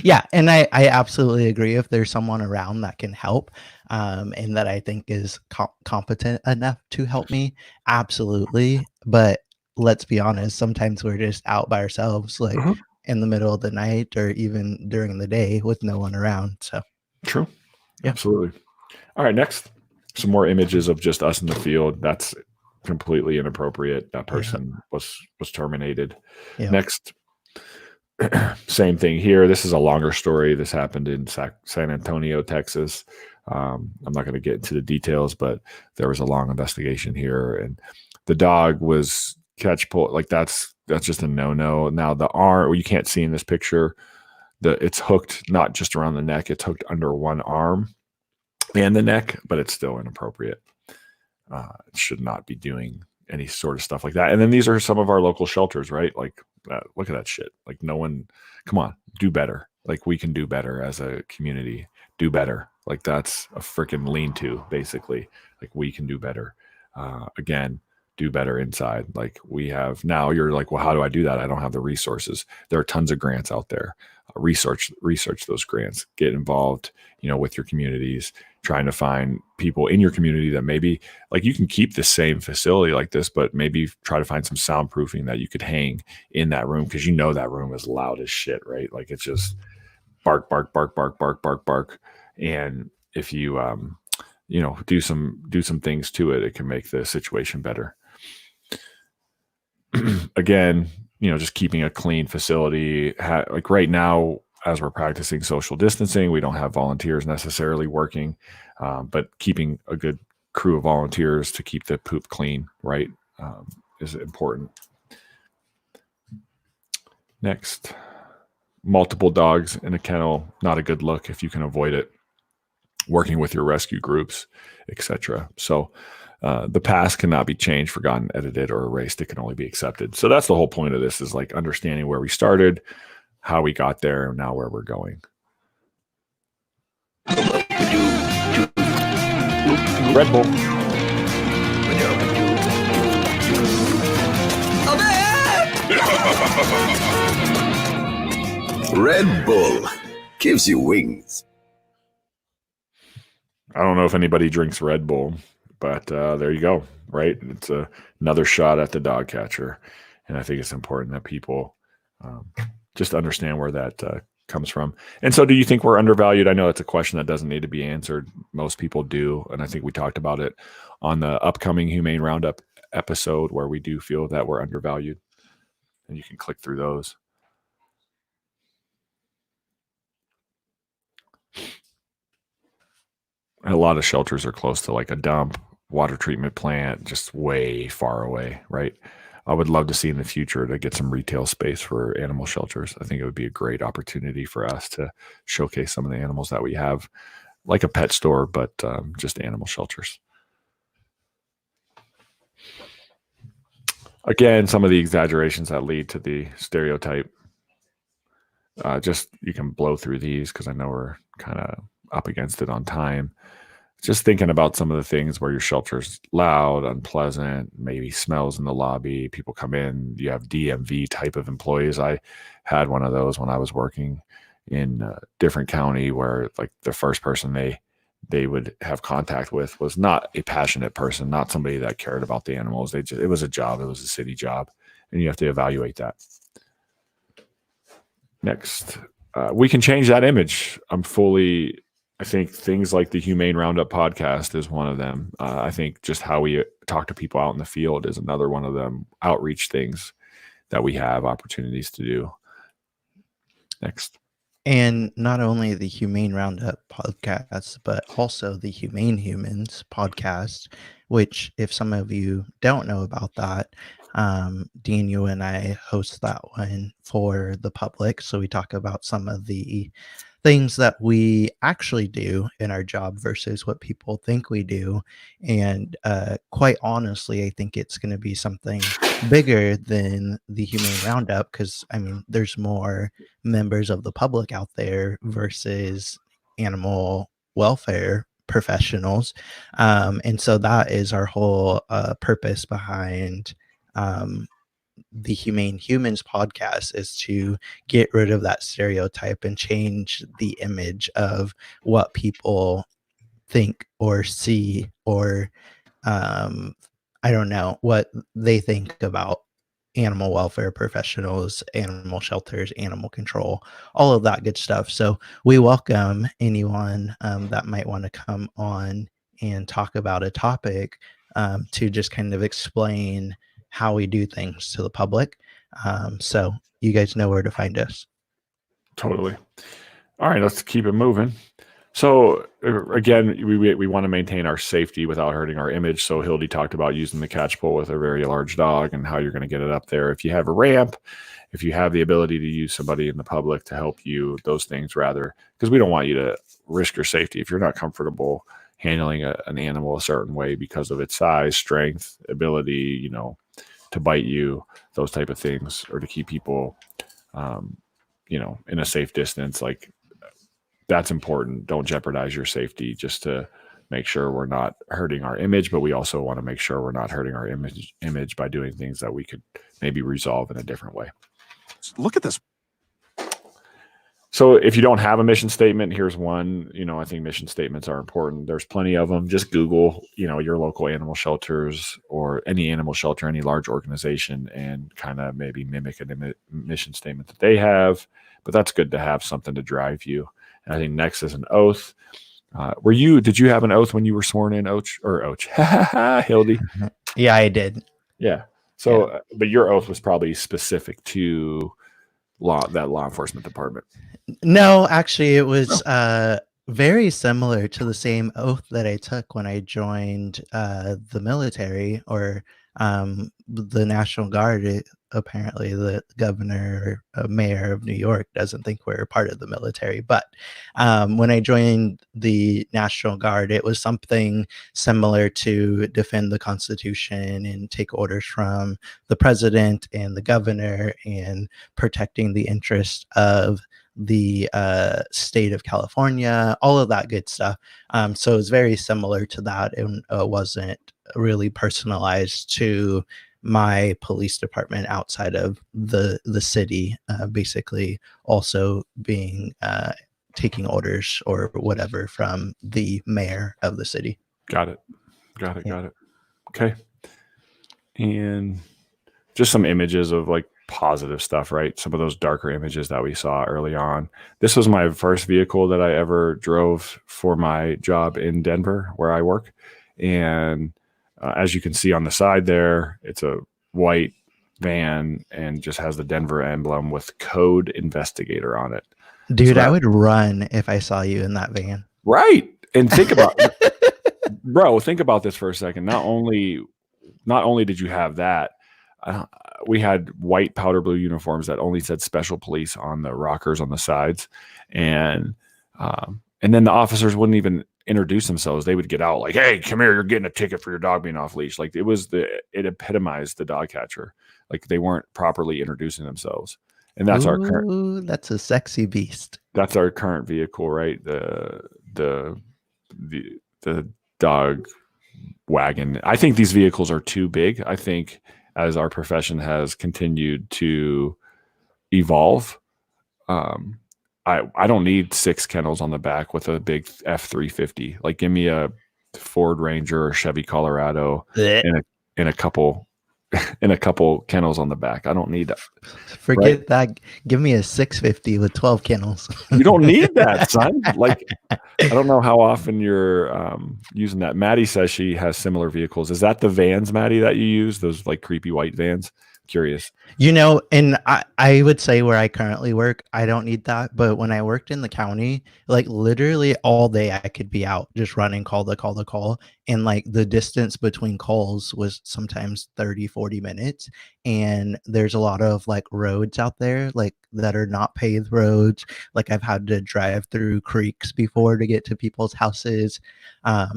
Yeah. And I absolutely agree. If there's someone around that can help, and that I think is competent enough to help me, absolutely. But let's be honest, sometimes we're just out by ourselves, like in the middle of the night or even during the day with no one around. So true. Yeah. Absolutely. All right. Next, some more images of just us in the field. That's completely inappropriate. That person was terminated. Yeah. Next, same thing here. This is a longer story. This happened in San Antonio, Texas. I'm not going to get into the details, but there was a long investigation here, and the dog was catch pull. Like that's just a no-no. Now the arm, you can't see in this picture, it's hooked not just around the neck, it's hooked under one arm and the neck, but it's still inappropriate. It should not be doing any sort of stuff like that. And then these are some of our local shelters, right? Like, look at that shit. Like no one, come on, do better. Like we can do better as a community, do better. Like that's a freaking lean-to, basically. Like we can do better. Again, do better inside. Like we have now. You're like, well, how do I do that? I don't have the resources. There are tons of grants out there. Research those grants. Get involved, with your communities. Trying to find people in your community that maybe like you can keep the same facility like this, but maybe try to find some soundproofing that you could hang in that room, because that room is loud as shit, right? Like it's just bark, bark, bark, bark, bark, bark, bark. And if you do some things to it, it can make the situation better. Again, just keeping a clean facility. Like right now, as we're practicing social distancing, we don't have volunteers necessarily working, but keeping a good crew of volunteers to keep the poop clean, right, is important. Next, multiple dogs in a kennel, not a good look if you can avoid it. Working with your rescue groups, etc. So the past cannot be changed, forgotten, edited, or erased. It can only be accepted. So that's the whole point of this, is like understanding where we started, how we got there, and now where we're going. Red Bull. Red Bull gives you wings. I don't know if anybody drinks Red Bull, but there you go, right? It's another shot at the Dogcatcher. And I think it's important that people just understand where that comes from. And so do you think we're undervalued? I know it's a question that doesn't need to be answered. Most people do. And I think we talked about it on the upcoming Humane Roundup episode, where we do feel that we're undervalued. And you can click through those. A lot of shelters are close to like a dump, water treatment plant, just way far away, right? I would love to see in the future to get some retail space for animal shelters. I think it would be a great opportunity for us to showcase some of the animals that we have, like a pet store, but just animal shelters. Again, some of the exaggerations that lead to the stereotype. Just you can blow through these because I know we're kind of up against it on time. Just thinking about some of the things where your shelter's loud, unpleasant, maybe smells in the lobby, people come in, you have DMV type of employees. I had one of those when I was working in a different county, where like the first person they would have contact with was not a passionate person, not somebody that cared about the animals. It was a job, it was a city job, and you have to evaluate that. Next, we can change that image. I think things like the Humane Roundup podcast is one of them. I think just how we talk to people out in the field is another one of them. Outreach things that we have opportunities to do. Next. And not only the Humane Roundup podcast, but also the Humane Humans podcast, which, if some of you don't know about that, Dean, you and I host that one for the public. So we talk about some of the things that we actually do in our job versus what people think we do. And quite honestly, I think it's going to be something bigger than the Humane Roundup, because I mean, there's more members of the public out there versus animal welfare professionals. And so that is our whole purpose behind the Humane Humans podcast, is to get rid of that stereotype and change the image of what people think or see, or I don't know, what they think about animal welfare professionals, animal shelters, animal control, all of that good stuff. So we welcome anyone that might want to come on and talk about a topic, to just kind of explain how we do things to the public. So you guys know where to find us. Totally. All right, let's keep it moving. So again, we want to maintain our safety without hurting our image. So Hildy talked about using the catch pole with a very large dog and how you're going to get it up there. If you have a ramp, if you have the ability to use somebody in the public to help you, those things rather, because we don't want you to risk your safety if you're not comfortable handling an animal a certain way because of its size, strength, ability, to bite you, those type of things, or to keep people, in a safe distance. Like, that's important. Don't jeopardize your safety just to make sure we're not hurting our image, but we also want to make sure we're not hurting our image by doing things that we could maybe resolve in a different way. Look at this. So if you don't have a mission statement, here's one. I think mission statements are important. There's plenty of them. Just Google, your local animal shelters or any animal shelter, any large organization, and kind of maybe mimic a mission statement that they have. But that's good to have something to drive you. And I think next is an oath. Did you have an oath when you were sworn in, Hildy? Yeah, I did. Yeah. So, but your oath was probably specific to that law enforcement department. No, actually, it was very similar to the same oath that I took when I joined the military, or the National Guard. Apparently, the governor or mayor of New York doesn't think we're a part of the military. But when I joined the National Guard, it was something similar to defend the Constitution and take orders from the president and the governor, and protecting the interest of the state of California, all of that good stuff. So it's very similar to that, and wasn't really personalized to my police department outside of the city, basically also being taking orders or whatever from the mayor of the city. Got it. Okay. And just some images of like positive stuff, right? Some of those darker images that we saw early on. This was my first vehicle that I ever drove for my job in Denver, where I work. And as you can see on the side there, it's a white van and just has the Denver emblem with Code Investigator on it. Dude, I would run if I saw you in that van. Right. And think about think about this for a second. Not only did you have that, we had white powder blue uniforms that only said Special Police on the rockers on the sides. And then the officers wouldn't even introduce themselves. They would get out like, "Hey, come here, you're getting a ticket for your dog being off leash." Like, it epitomized the Dogcatcher. Like, they weren't properly introducing themselves. And that's our current. That's a sexy beast. That's our current vehicle, right? The dog wagon. I think these vehicles are too big. I think as our profession has continued to evolve, I don't need 6 kennels on the back with a big F-350. Like, give me a Ford Ranger or Chevy Colorado in a couple kennels on the back. I don't need that. Forget that. Give me a 650 with 12 kennels. You don't need that, son. Like, I don't know how often you're using that. Maddie says she has similar vehicles. Is that the vans, Maddie, that you use? Those like creepy white vans? curious. And I would say where I currently work, I don't need that. But when I worked in the county, like literally all day I could be out just running call to call to call. And like the distance between calls was sometimes 30, 40 minutes. And there's a lot of like roads out there, like that are not paved roads. Like I've had to drive through creeks before to get to people's houses.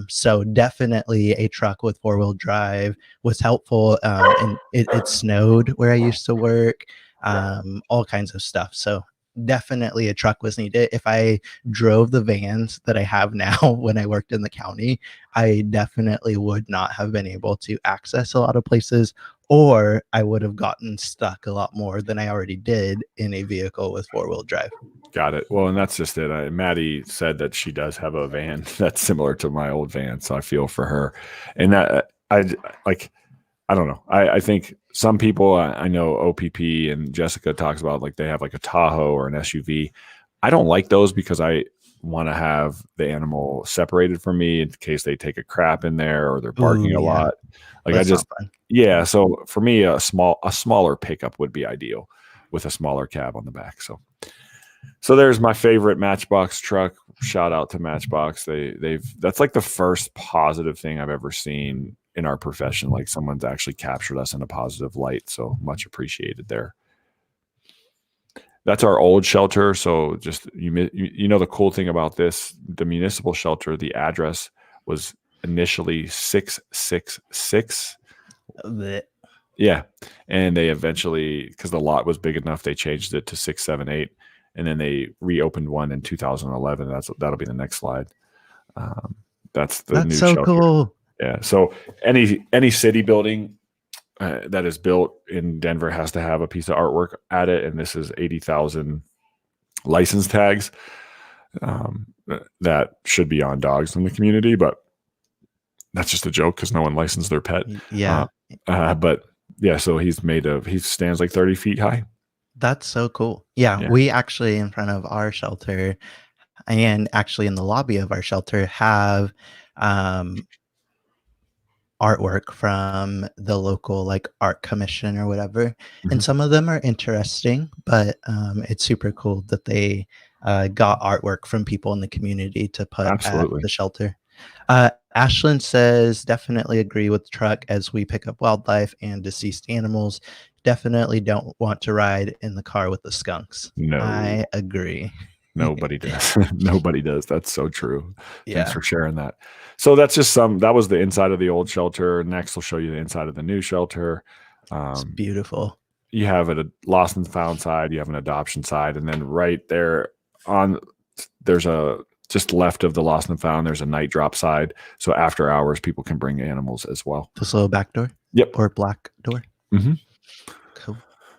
So definitely a truck with 4-wheel drive was helpful. And it snowed where I used to work, all kinds of stuff. So definitely a truck was needed. If I drove the vans that I have now when I worked in the county, I definitely would not have been able to access a lot of places, or I would have gotten stuck a lot more than I already did in a vehicle with 4-wheel drive. Got it. Well, and that's just it. Maddie said that she does have a van that's similar to my old van, so I feel for her. And that I don't know. I think some people, I know OPP and Jessica talks about like they have like a Tahoe or an SUV. I don't like those because I want to have the animal separated from me in case they take a crap in there or they're barking a lot. Like That's not fun. yeah. So for me, a smaller pickup would be ideal with a smaller cab on the back. So there's my favorite Matchbox truck. Shout out to Matchbox. That's like the first positive thing I've ever seen in our profession. Like someone's actually captured us in a positive light. So much appreciated there. That's our old shelter. So just, you know, the cool thing about this, the municipal shelter, the address was initially 666. Yeah. And they eventually, because the lot was big enough, they changed it to 678. And then they reopened one in 2011. That'll be the next slide. That's new so shelter. Cool. Yeah. So any city building that is built in Denver has to have a piece of artwork at it, and this is 80,000 license tags that should be on dogs in the community, but that's just a joke because no one licensed their pet. Yeah. But yeah, so he stands like 30 feet high. That's so cool. Yeah, we actually in front of our shelter and actually in the lobby of our shelter have artwork from the local like art commission or whatever. Mm-hmm. And some of them are interesting, but it's super cool that they got artwork from people in the community to put at the shelter. Ashlyn says, definitely agree with the truck as we pick up wildlife and deceased animals. Definitely don't want to ride in the car with the skunks. No, I agree. Nobody does. Nobody does. That's so true. Yeah. Thanks for sharing that. So that's just that was the inside of the old shelter. Next, we'll show you the inside of the new shelter. It's beautiful. You have a lost and found side. You have an adoption side. And then right there there's just left of the lost and found, there's a night drop side. So after hours, people can bring animals as well. This little back door? Yep. Or black door? Mm-hmm. Cool.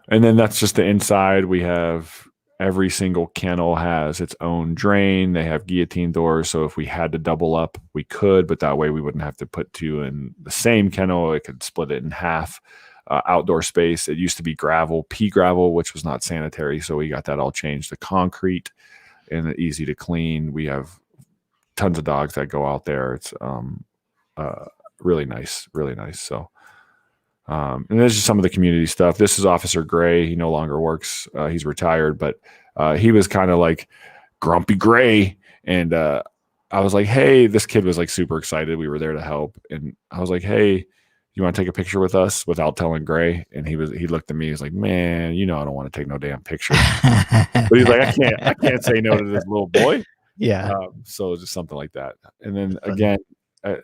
And then that's just the inside. We have every single kennel has its own drain. They have guillotine doors. So if we had to double up, we could, but that way we wouldn't have to put two in the same kennel. It could split it in half. Outdoor space. It used to be pea gravel, which was not sanitary. So we got that all changed to concrete and easy to clean. We have tons of dogs that go out there. It's really nice, really nice. So, and this is some of the community stuff. This is Officer Gray. He no longer works. He's retired, but he was kind of like Grumpy Gray. And I was like, hey, this kid was like super excited. We were there to help. And I was like, hey, you want to take a picture with us, without telling Gray? And he looked at me. He's like, man, I don't want to take no damn picture. But he's like, I can't say no to this little boy. Yeah. So just something like that. And then again,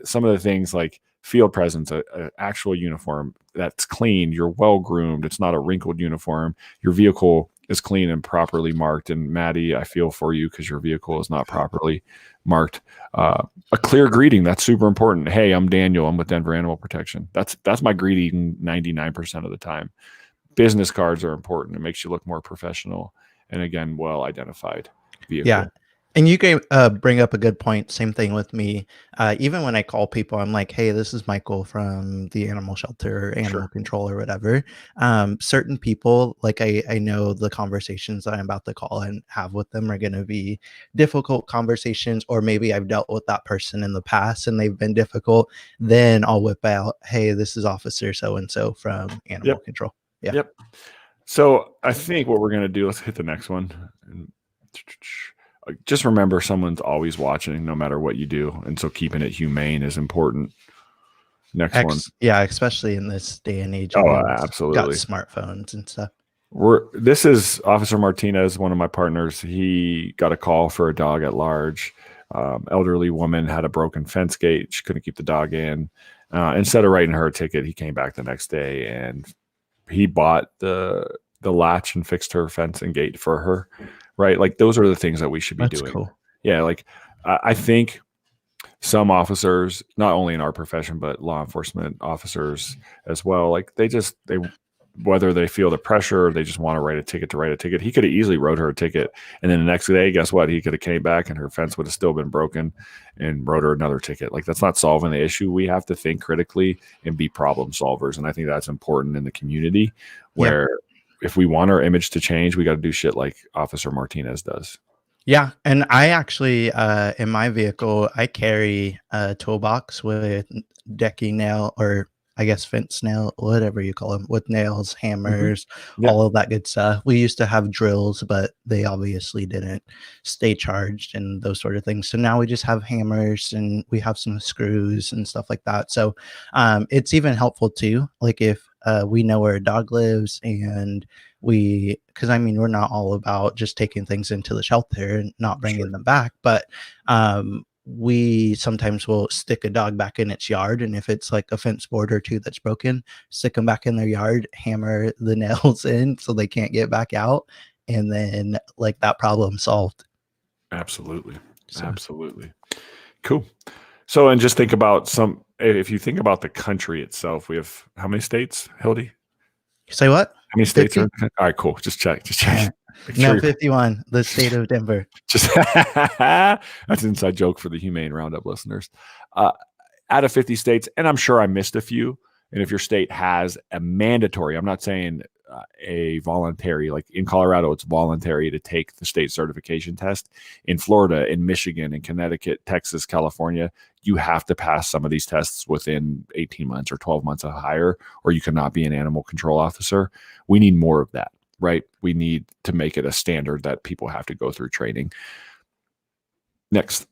some of the things like field presence, an actual uniform that's clean. You're well groomed. It's not a wrinkled uniform. Your vehicle is clean and properly marked. And Maddie, I feel for you because your vehicle is not properly marked. A clear greeting, that's super important. Hey, I'm Daniel. I'm with Denver Animal Protection. That's my greeting 99% of the time. Business cards are important. It makes you look more professional. And again, well identified vehicle. Yeah. And you can bring up a good point. Same thing with me. Even when I call people, I'm like, hey, this is Michael from the animal shelter or animal control or whatever. Certain people, like I know the conversations that I'm about to call and have with them are going to be difficult conversations, or maybe I've dealt with that person in the past and they've been difficult. Then I'll whip out, hey, this is Officer so-and-so from animal control. Yeah. Yep. So I think what we're going to do, let's hit the next one. Just remember, someone's always watching no matter what you do. And so keeping it humane is important. Next one. Yeah, especially in this day and age. Oh, everyone's absolutely. got smartphones and stuff. This is Officer Martinez, one of my partners. He got a call for a dog at large. Elderly woman had a broken fence gate. She couldn't keep the dog in. Instead of writing her a ticket, he came back the next day and he bought the latch and fixed her fence and gate for her. Right? Like those are the things that we should be doing. Cool. Yeah, like I think some officers, not only in our profession, but law enforcement officers as well, like they whether they feel the pressure or they just want to write a ticket. He could have easily wrote her a ticket. And then the next day, guess what? He could have came back and her fence would have still been broken and wrote her another ticket. Like that's not solving the issue. We have to think critically and be problem solvers. And I think that's important in the community where if we want our image to change, we got to do shit like Officer Martinez does. Yeah. And I actually, in my vehicle, I carry a toolbox with decking nail, or I guess fence nail, whatever you call them, with nails, hammers, all of that good stuff. We used to have drills, but they obviously didn't stay charged and those sort of things. So now we just have hammers and we have some screws and stuff like that. So it's even helpful too. Like if we know where a dog lives and because I mean, we're not all about just taking things into the shelter and not bringing them back, but we sometimes will stick a dog back in its yard, and if it's like a fence board or two that's broken, stick them back in their yard, hammer the nails in so they can't get back out, and then like that problem solved. Absolutely. Absolutely. Cool. So, and just think about if you think about the country itself, we have how many states, Hildy? Say what? How many states are? All right, cool. Just check. No, 51, the state of Denver. That's an inside joke for the Humane Roundup listeners. Out of 50 states, and I'm sure I missed a few. And if your state has a mandatory, I'm not saying a voluntary, like in Colorado, it's voluntary to take the state certification test. In Florida, in Michigan, in Connecticut, Texas, California, you have to pass some of these tests within 18 months or 12 months or higher, or you cannot be an animal control officer. We need more of that, right? We need to make it a standard that people have to go through training. Next.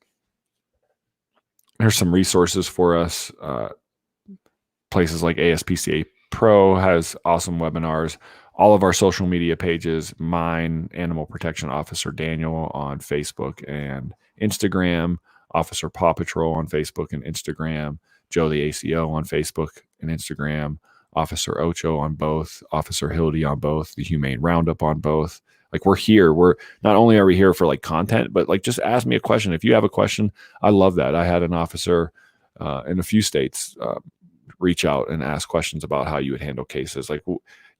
Here's some resources for us. Places like ASPCA Pro has awesome webinars. All of our social media pages, mine, Animal Protection Officer Daniel on Facebook and Instagram, Officer Paw Patrol on Facebook and Instagram, Joe the ACO on Facebook and Instagram, Officer Ocho on both, Officer Hildy on both, the Humane Roundup on both. Like we're here. We're not only are we here for like content, but like just ask me a question. If you have a question, I love that. I had an officer in a few states reach out and ask questions about how you would handle cases. Like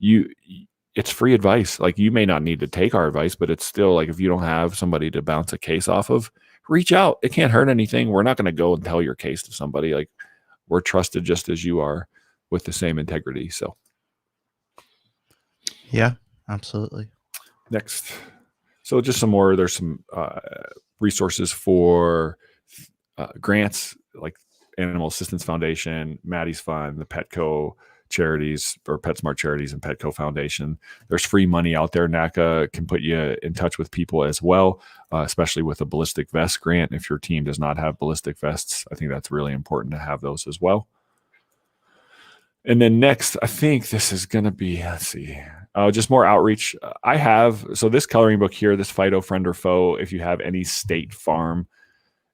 it's free advice. Like you may not need to take our advice, but it's still like if you don't have somebody to bounce a case off of, reach out. It can't hurt anything. We're not going to go and tell your case to somebody. Like we're trusted just as you are with the same integrity. So yeah, absolutely. Next. So just some more, there's some resources for grants like Animal Assistance Foundation, Maddie's Fund, the Petco charities or PetSmart charities and Petco Foundation. There's free money out there. NACA can put you in touch with people as well, especially with a ballistic vest grant. If your team does not have ballistic vests, I think that's really important to have those as well. And then next, I think this is going to be, let's see, just more outreach. So this coloring book here, this Fido Friend or Foe, if you have any State Farm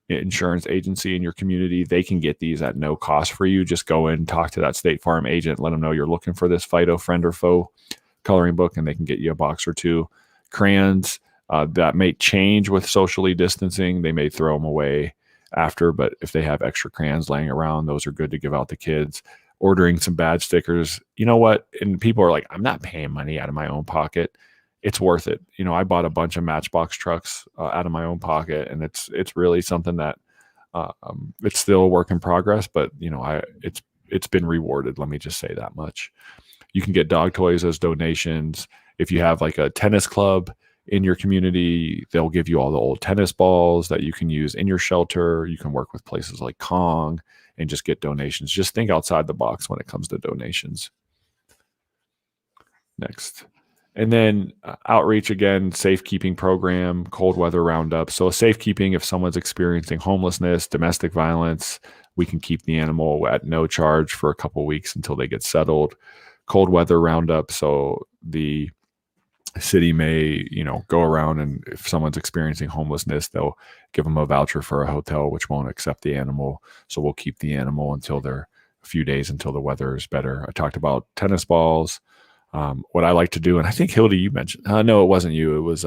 insurance agency in your community, they can get these at no cost for you. Just go in, talk to that State Farm agent, let them know you're looking for this Fido Friend or Foe coloring book, and they can get you a box or two. Crayons that may change with socially distancing. They may throw them away after, but if they have extra crayons laying around, those are good to give out to kids. Ordering some badge stickers. You know what? And people are like, I'm not paying money out of my own pocket. It's worth it. You know, I bought a bunch of Matchbox trucks out of my own pocket, and it's really something that it's still a work in progress, but you know, it's been rewarded. Let me just say that much. You can get dog toys as donations. If you have like a tennis club in your community, they'll give you all the old tennis balls that you can use in your shelter. You can work with places like Kong and just get donations. Just think outside the box when it comes to donations. Next. And then outreach again, safekeeping program, cold weather roundup. So safekeeping, if someone's experiencing homelessness, domestic violence, we can keep the animal at no charge for a couple of weeks until they get settled. Cold weather roundup. So the city may, go around, and if someone's experiencing homelessness, they'll give them a voucher for a hotel, which won't accept the animal. So we'll keep the animal until they're a few days until the weather is better. I talked about tennis balls. What I like to do, and I think Hildy, you mentioned, no, it wasn't you. It was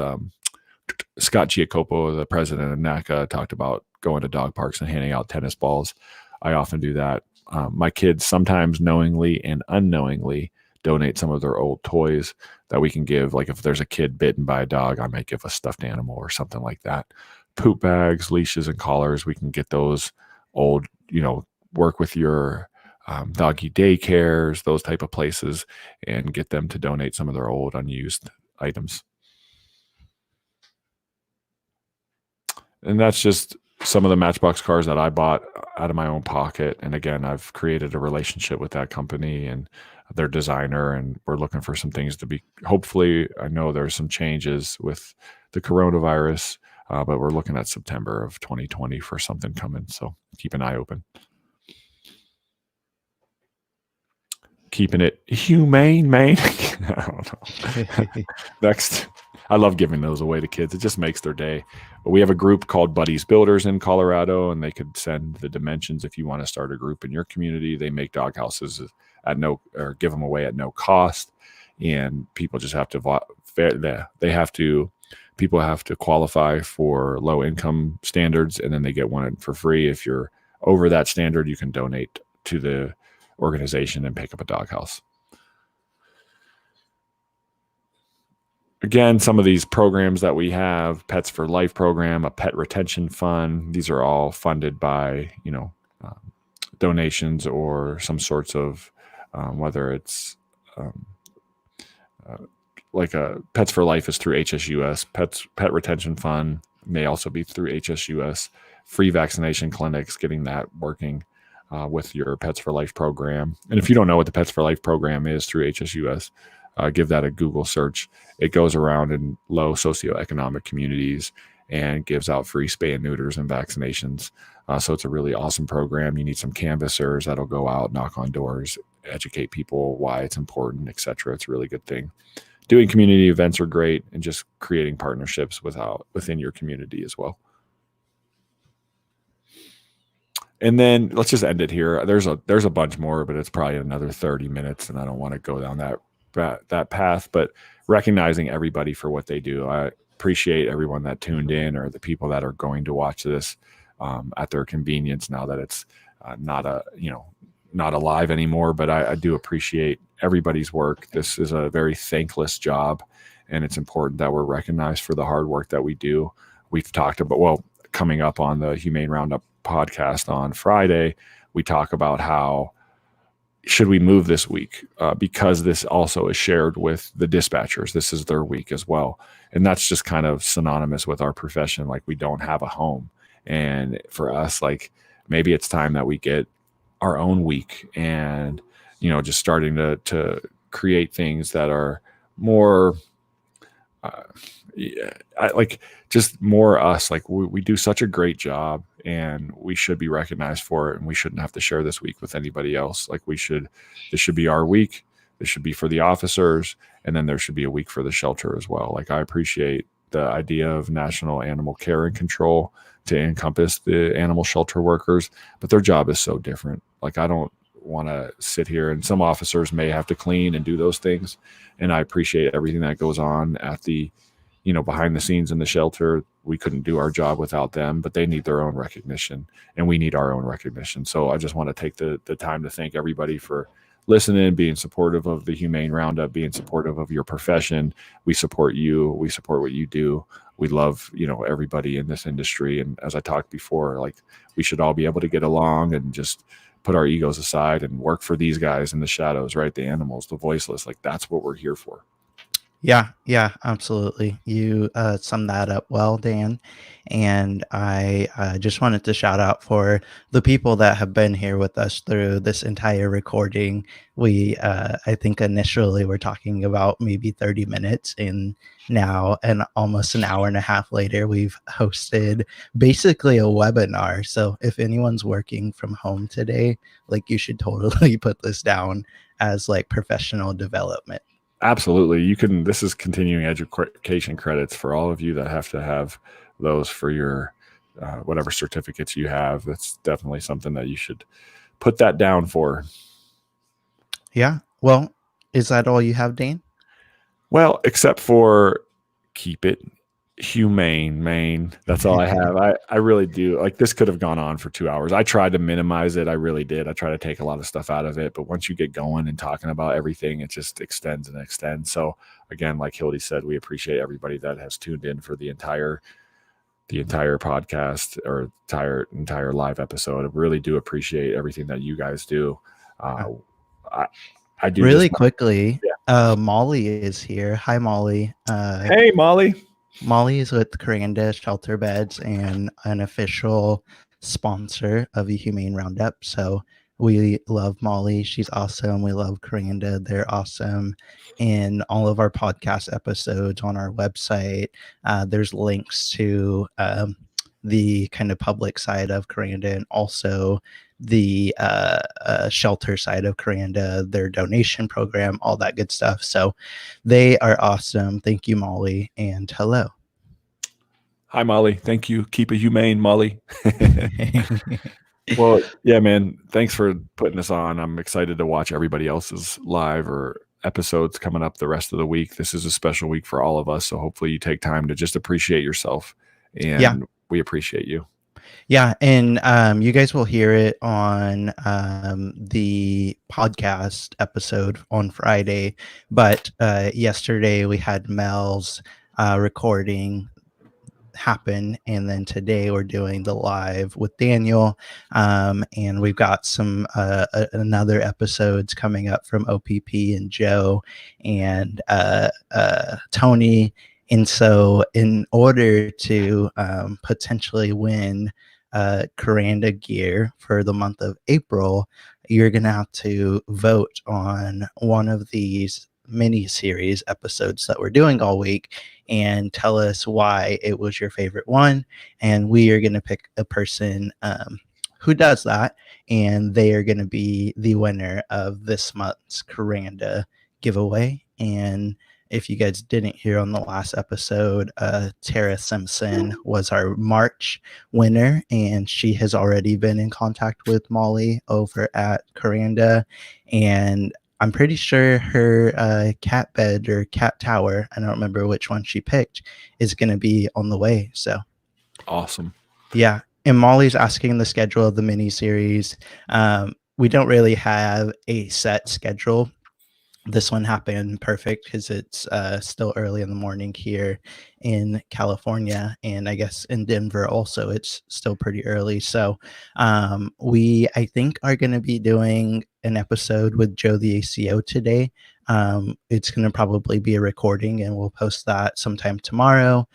Scott Giacopo, the president of NACA, talked about going to dog parks and handing out tennis balls. I often do that. My kids sometimes knowingly and unknowingly donate some of their old toys that we can give. Like if there's a kid bitten by a dog, I might give a stuffed animal or something like that. Poop bags, leashes, and collars, we can get those old, work with your doggy daycares, those type of places, and get them to donate some of their old unused items. And that's just some of the Matchbox cars that I bought out of my own pocket. And again, I've created a relationship with that company and their designer, and we're looking for some things to be, hopefully, I know there's some changes with the coronavirus, but we're looking at September of 2020 for something coming. So keep an eye open. Keeping it humane, man. I don't know. Next. I love giving those away to kids. It just makes their day. But we have a group called Buddies Builders in Colorado, and they could send the dimensions if you want to start a group in your community. They make dog houses or give them away at no cost, and people just have to people have to qualify for low income standards, and then they get one for free. If you're over that standard, you can donate to the organization and pick up a doghouse. Again, some of these programs that we have, Pets for Life program, a pet retention fund, these are all funded by, donations or some sorts of, whether it's like a Pets for Life is through HSUS, Pet Retention Fund may also be through HSUS, free vaccination clinics, getting that working with your Pets for Life program. And if you don't know what the Pets for Life program is through HSUS, give that a Google search. It goes around in low socioeconomic communities and gives out free spay and neuters and vaccinations. So it's a really awesome program. You need some canvassers that'll go out, knock on doors, educate people why it's important, etc. It's a really good thing. Doing community events are great, and just creating partnerships within your community as well. And then let's just end it here. There's a bunch more, but it's probably another 30 minutes, and I don't want to go down that path, but recognizing everybody for what they do. I appreciate everyone that tuned in, or the people that are going to watch this at their convenience now that it's not alive anymore. But I do appreciate everybody's work. This is a very thankless job, and it's important that we're recognized for the hard work that we do. We've talked about, coming up on the Humane Roundup podcast on Friday, we talk about how should we move this week, because this also is shared with the dispatchers. This is their week as well. And that's just kind of synonymous with our profession. Like, we don't have a home. And for us, like, maybe it's time that we get our own week, and, just starting to create things that are more, just more us. Like, we do such a great job, and we should be recognized for it, and we shouldn't have to share this week with anybody else. Like, this should be our week. This should be for the officers, and then there should be a week for the shelter as well. Like, I appreciate the idea of National Animal Care and Control to encompass the animal shelter workers, but their job is so different. Like, I don't want to sit here, and some officers may have to clean and do those things, and I appreciate everything that goes on at the behind the scenes in the shelter. We couldn't do our job without them, but they need their own recognition, and we need our own recognition. So I just want to take the time to thank everybody for listening, being supportive of the Humane Roundup, being supportive of your profession. We support you. We support what you do. We love, everybody in this industry. And as I talked before, like, we should all be able to get along and just put our egos aside and work for these guys in the shadows, right? The animals, the voiceless. Like, that's what we're here for. Yeah, absolutely. You summed that up well, Dan. And I just wanted to shout out for the people that have been here with us through this entire recording. I think initially we're talking about maybe 30 minutes, and now, and almost an hour and a half later, we've hosted basically a webinar. So if anyone's working from home today, like, you should totally put this down as like professional development. Absolutely. This is continuing education credits for all of you that have to have those for your whatever certificates you have. That's definitely something that you should put that down for. Yeah. Well, is that all you have, Dane? Well, except for keep it humane, Maine. That's all I have. I really do. Like, this could have gone on for 2 hours. I tried to minimize it. I really did. I try to take a lot of stuff out of it. But once you get going and talking about everything, it just extends and extends. So again, like Hildy said, we appreciate everybody that has tuned in for the entire podcast or entire live episode. I really do appreciate everything that you guys do. I do really quickly. Yeah. Molly is here. Hi, Molly. Hey, Molly. Molly is with Coranda Shelter Beds and an official sponsor of the Humane Roundup. So we love Molly. She's awesome. We love Coranda. They're awesome. In all of our podcast episodes on our website, there's links to the kind of public side of Coranda, and also the shelter side of Coranda, their donation program, all that good stuff. So they are awesome. Thank you, Molly, and hello. Hi, Molly. Thank you. Keep it humane, Molly. Well, yeah, man. Thanks for putting us on. I'm excited to watch everybody else's live or episodes coming up the rest of the week. This is a special week for all of us. So hopefully you take time to just appreciate yourself, and we appreciate you. Yeah, and you guys will hear it on the podcast episode on Friday. But yesterday we had Mel's recording happen, and then today we're doing the live with Daniel, and we've got some another episodes coming up from OPP and Joe and Tony. And so in order to potentially win Coranda gear for the month of April, you're going to have to vote on one of these mini series episodes that we're doing all week and tell us why it was your favorite one. And we are going to pick a person who does that, and they are going to be the winner of this month's Coranda giveaway. And if you guys didn't hear on the last episode, Tara Simpson was our March winner, and she has already been in contact with Molly over at Coranda. And I'm pretty sure her cat bed or cat tower, I don't remember which one she picked, is going to be on the way. So awesome. Yeah. And Molly's asking the schedule of the mini series. We don't really have a set schedule. This one happened perfect because it's still early in the morning here in California, and I guess in Denver also it's still pretty early. So we, I think, are going to be doing an episode with Joe the ACO today. It's going to probably be a recording, and we'll post that sometime tomorrow.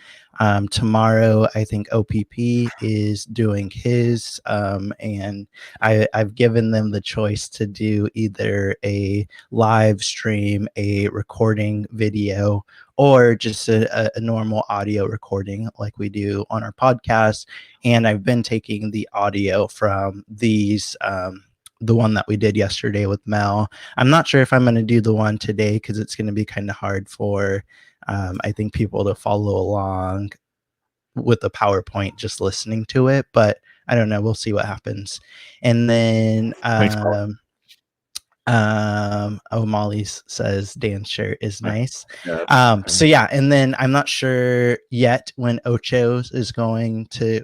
Tomorrow, I think OPP is doing his, and I've given them the choice to do either a live stream, a recording video, or just a normal audio recording like we do on our podcast. And I've been taking the audio from these, the one that we did yesterday with Mel. I'm not sure if I'm going to do the one today because it's going to be kind of hard for, I think, people to follow along with the PowerPoint just listening to it, but I don't know. We'll see what happens. And then, Molly says Dan's shirt is nice. So yeah, and then I'm not sure yet when Ocho's going to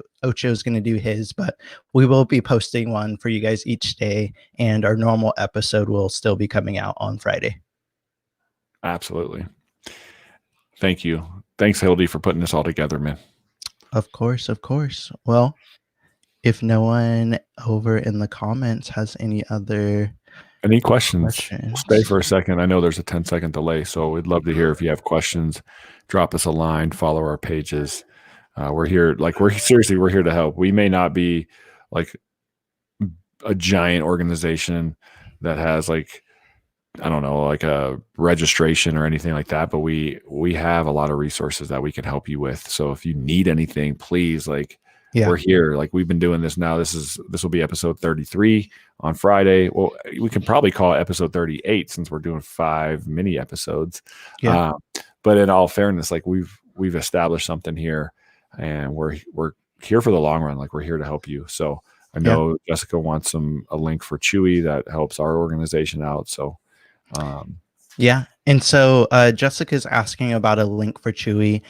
do his, but we will be posting one for you guys each day, and our normal episode will still be coming out on Friday. Absolutely. Thank you. Thanks, Hildy, for putting this all together, man. Of course. Well, if no one over in the comments has any other Any questions? Questions. Stay for a second. I know there's a 10-second delay, so we'd love to hear if you have questions. Drop us a line. Follow our pages. We're here. Like we're here to help. We may not be like a giant organization that has like, I don't know, like a registration or anything like that, but we have a lot of resources that we can help you with. So if you need anything, please, like, we're here. Like, we've been doing this now. This will be episode 33 on Friday. Well, we can probably call it episode 38 since we're doing 5 mini episodes. Yeah. But in all fairness, like we've established something here, and we're here for the long run. Like, we're here to help you. So I know Jessica wants a link for Chewy that helps our organization out. So yeah. And so Jessica's asking about a link for Chewy.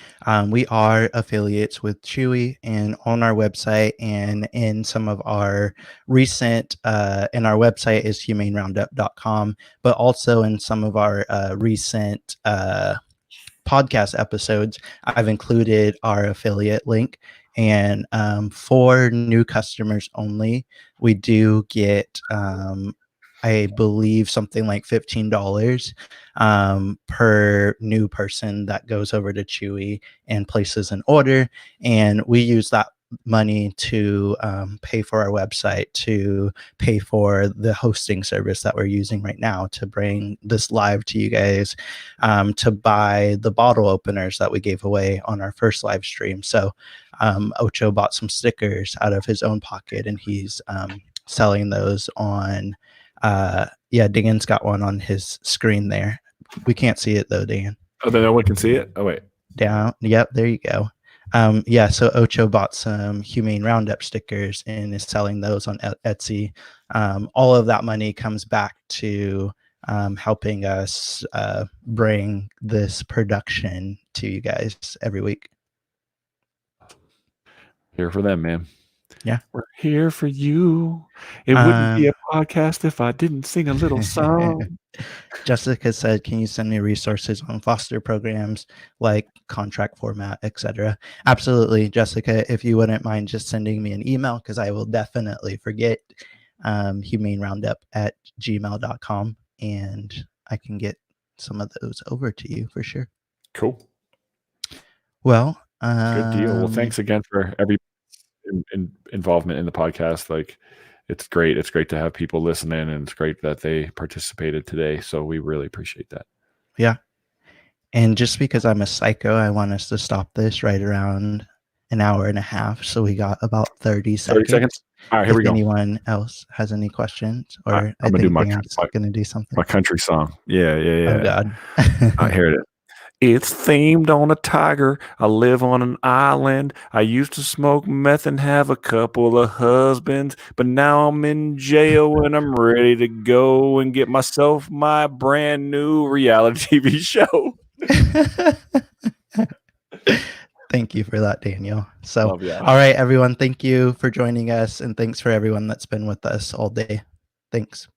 We are affiliates with Chewy, and on our website and in some of our recent, and our website is humaneroundup.com, but also in some of our recent podcast episodes, I've included our affiliate link. And for new customers only, we do get I believe something like $15 per new person that goes over to Chewy and places an order. And we use that money to pay for our website, to pay for the hosting service that we're using right now to bring this live to you guys, to buy the bottle openers that we gave away on our first live stream. So Ocho bought some stickers out of his own pocket, and he's selling those on Dan's got one on his screen there. We can't see it though, Dan. Oh, then no one can see it? Oh, wait. Down. Yep, there you go. So Ocho bought some Humane Roundup stickers and is selling those on Etsy. All of that money comes back to helping us bring this production to you guys every week. Here for them, man. Yeah. We're here for you. It wouldn't be a podcast if I didn't sing a little song. Jessica said, can you send me resources on foster programs like contract format, etc.? Absolutely, Jessica. If you wouldn't mind just sending me an email, because I will definitely forget, humaneroundup@gmail.com, and I can get some of those over to you for sure. Cool. Well, good deal. Well, thanks again for every involvement in the podcast. Like, it's great. It's great to have people listening, and it's great that they participated today. So we really appreciate that. Yeah. And just because I'm a psycho, I want us to stop this right around an hour and a half. So we got about 30 seconds. 30 seconds. All right, here we go. Anyone else has any questions? Or I'm going to do my country song. Yeah. Oh, God. I hear it. It's themed on a tiger. I live on an island. I used to smoke meth and have a couple of husbands, but now I'm in jail and I'm ready to go and get myself my brand new reality TV show. Thank you for that, Daniel. So, all right, everyone, thank you for joining us, and thanks for everyone that's been with us all day. Thanks.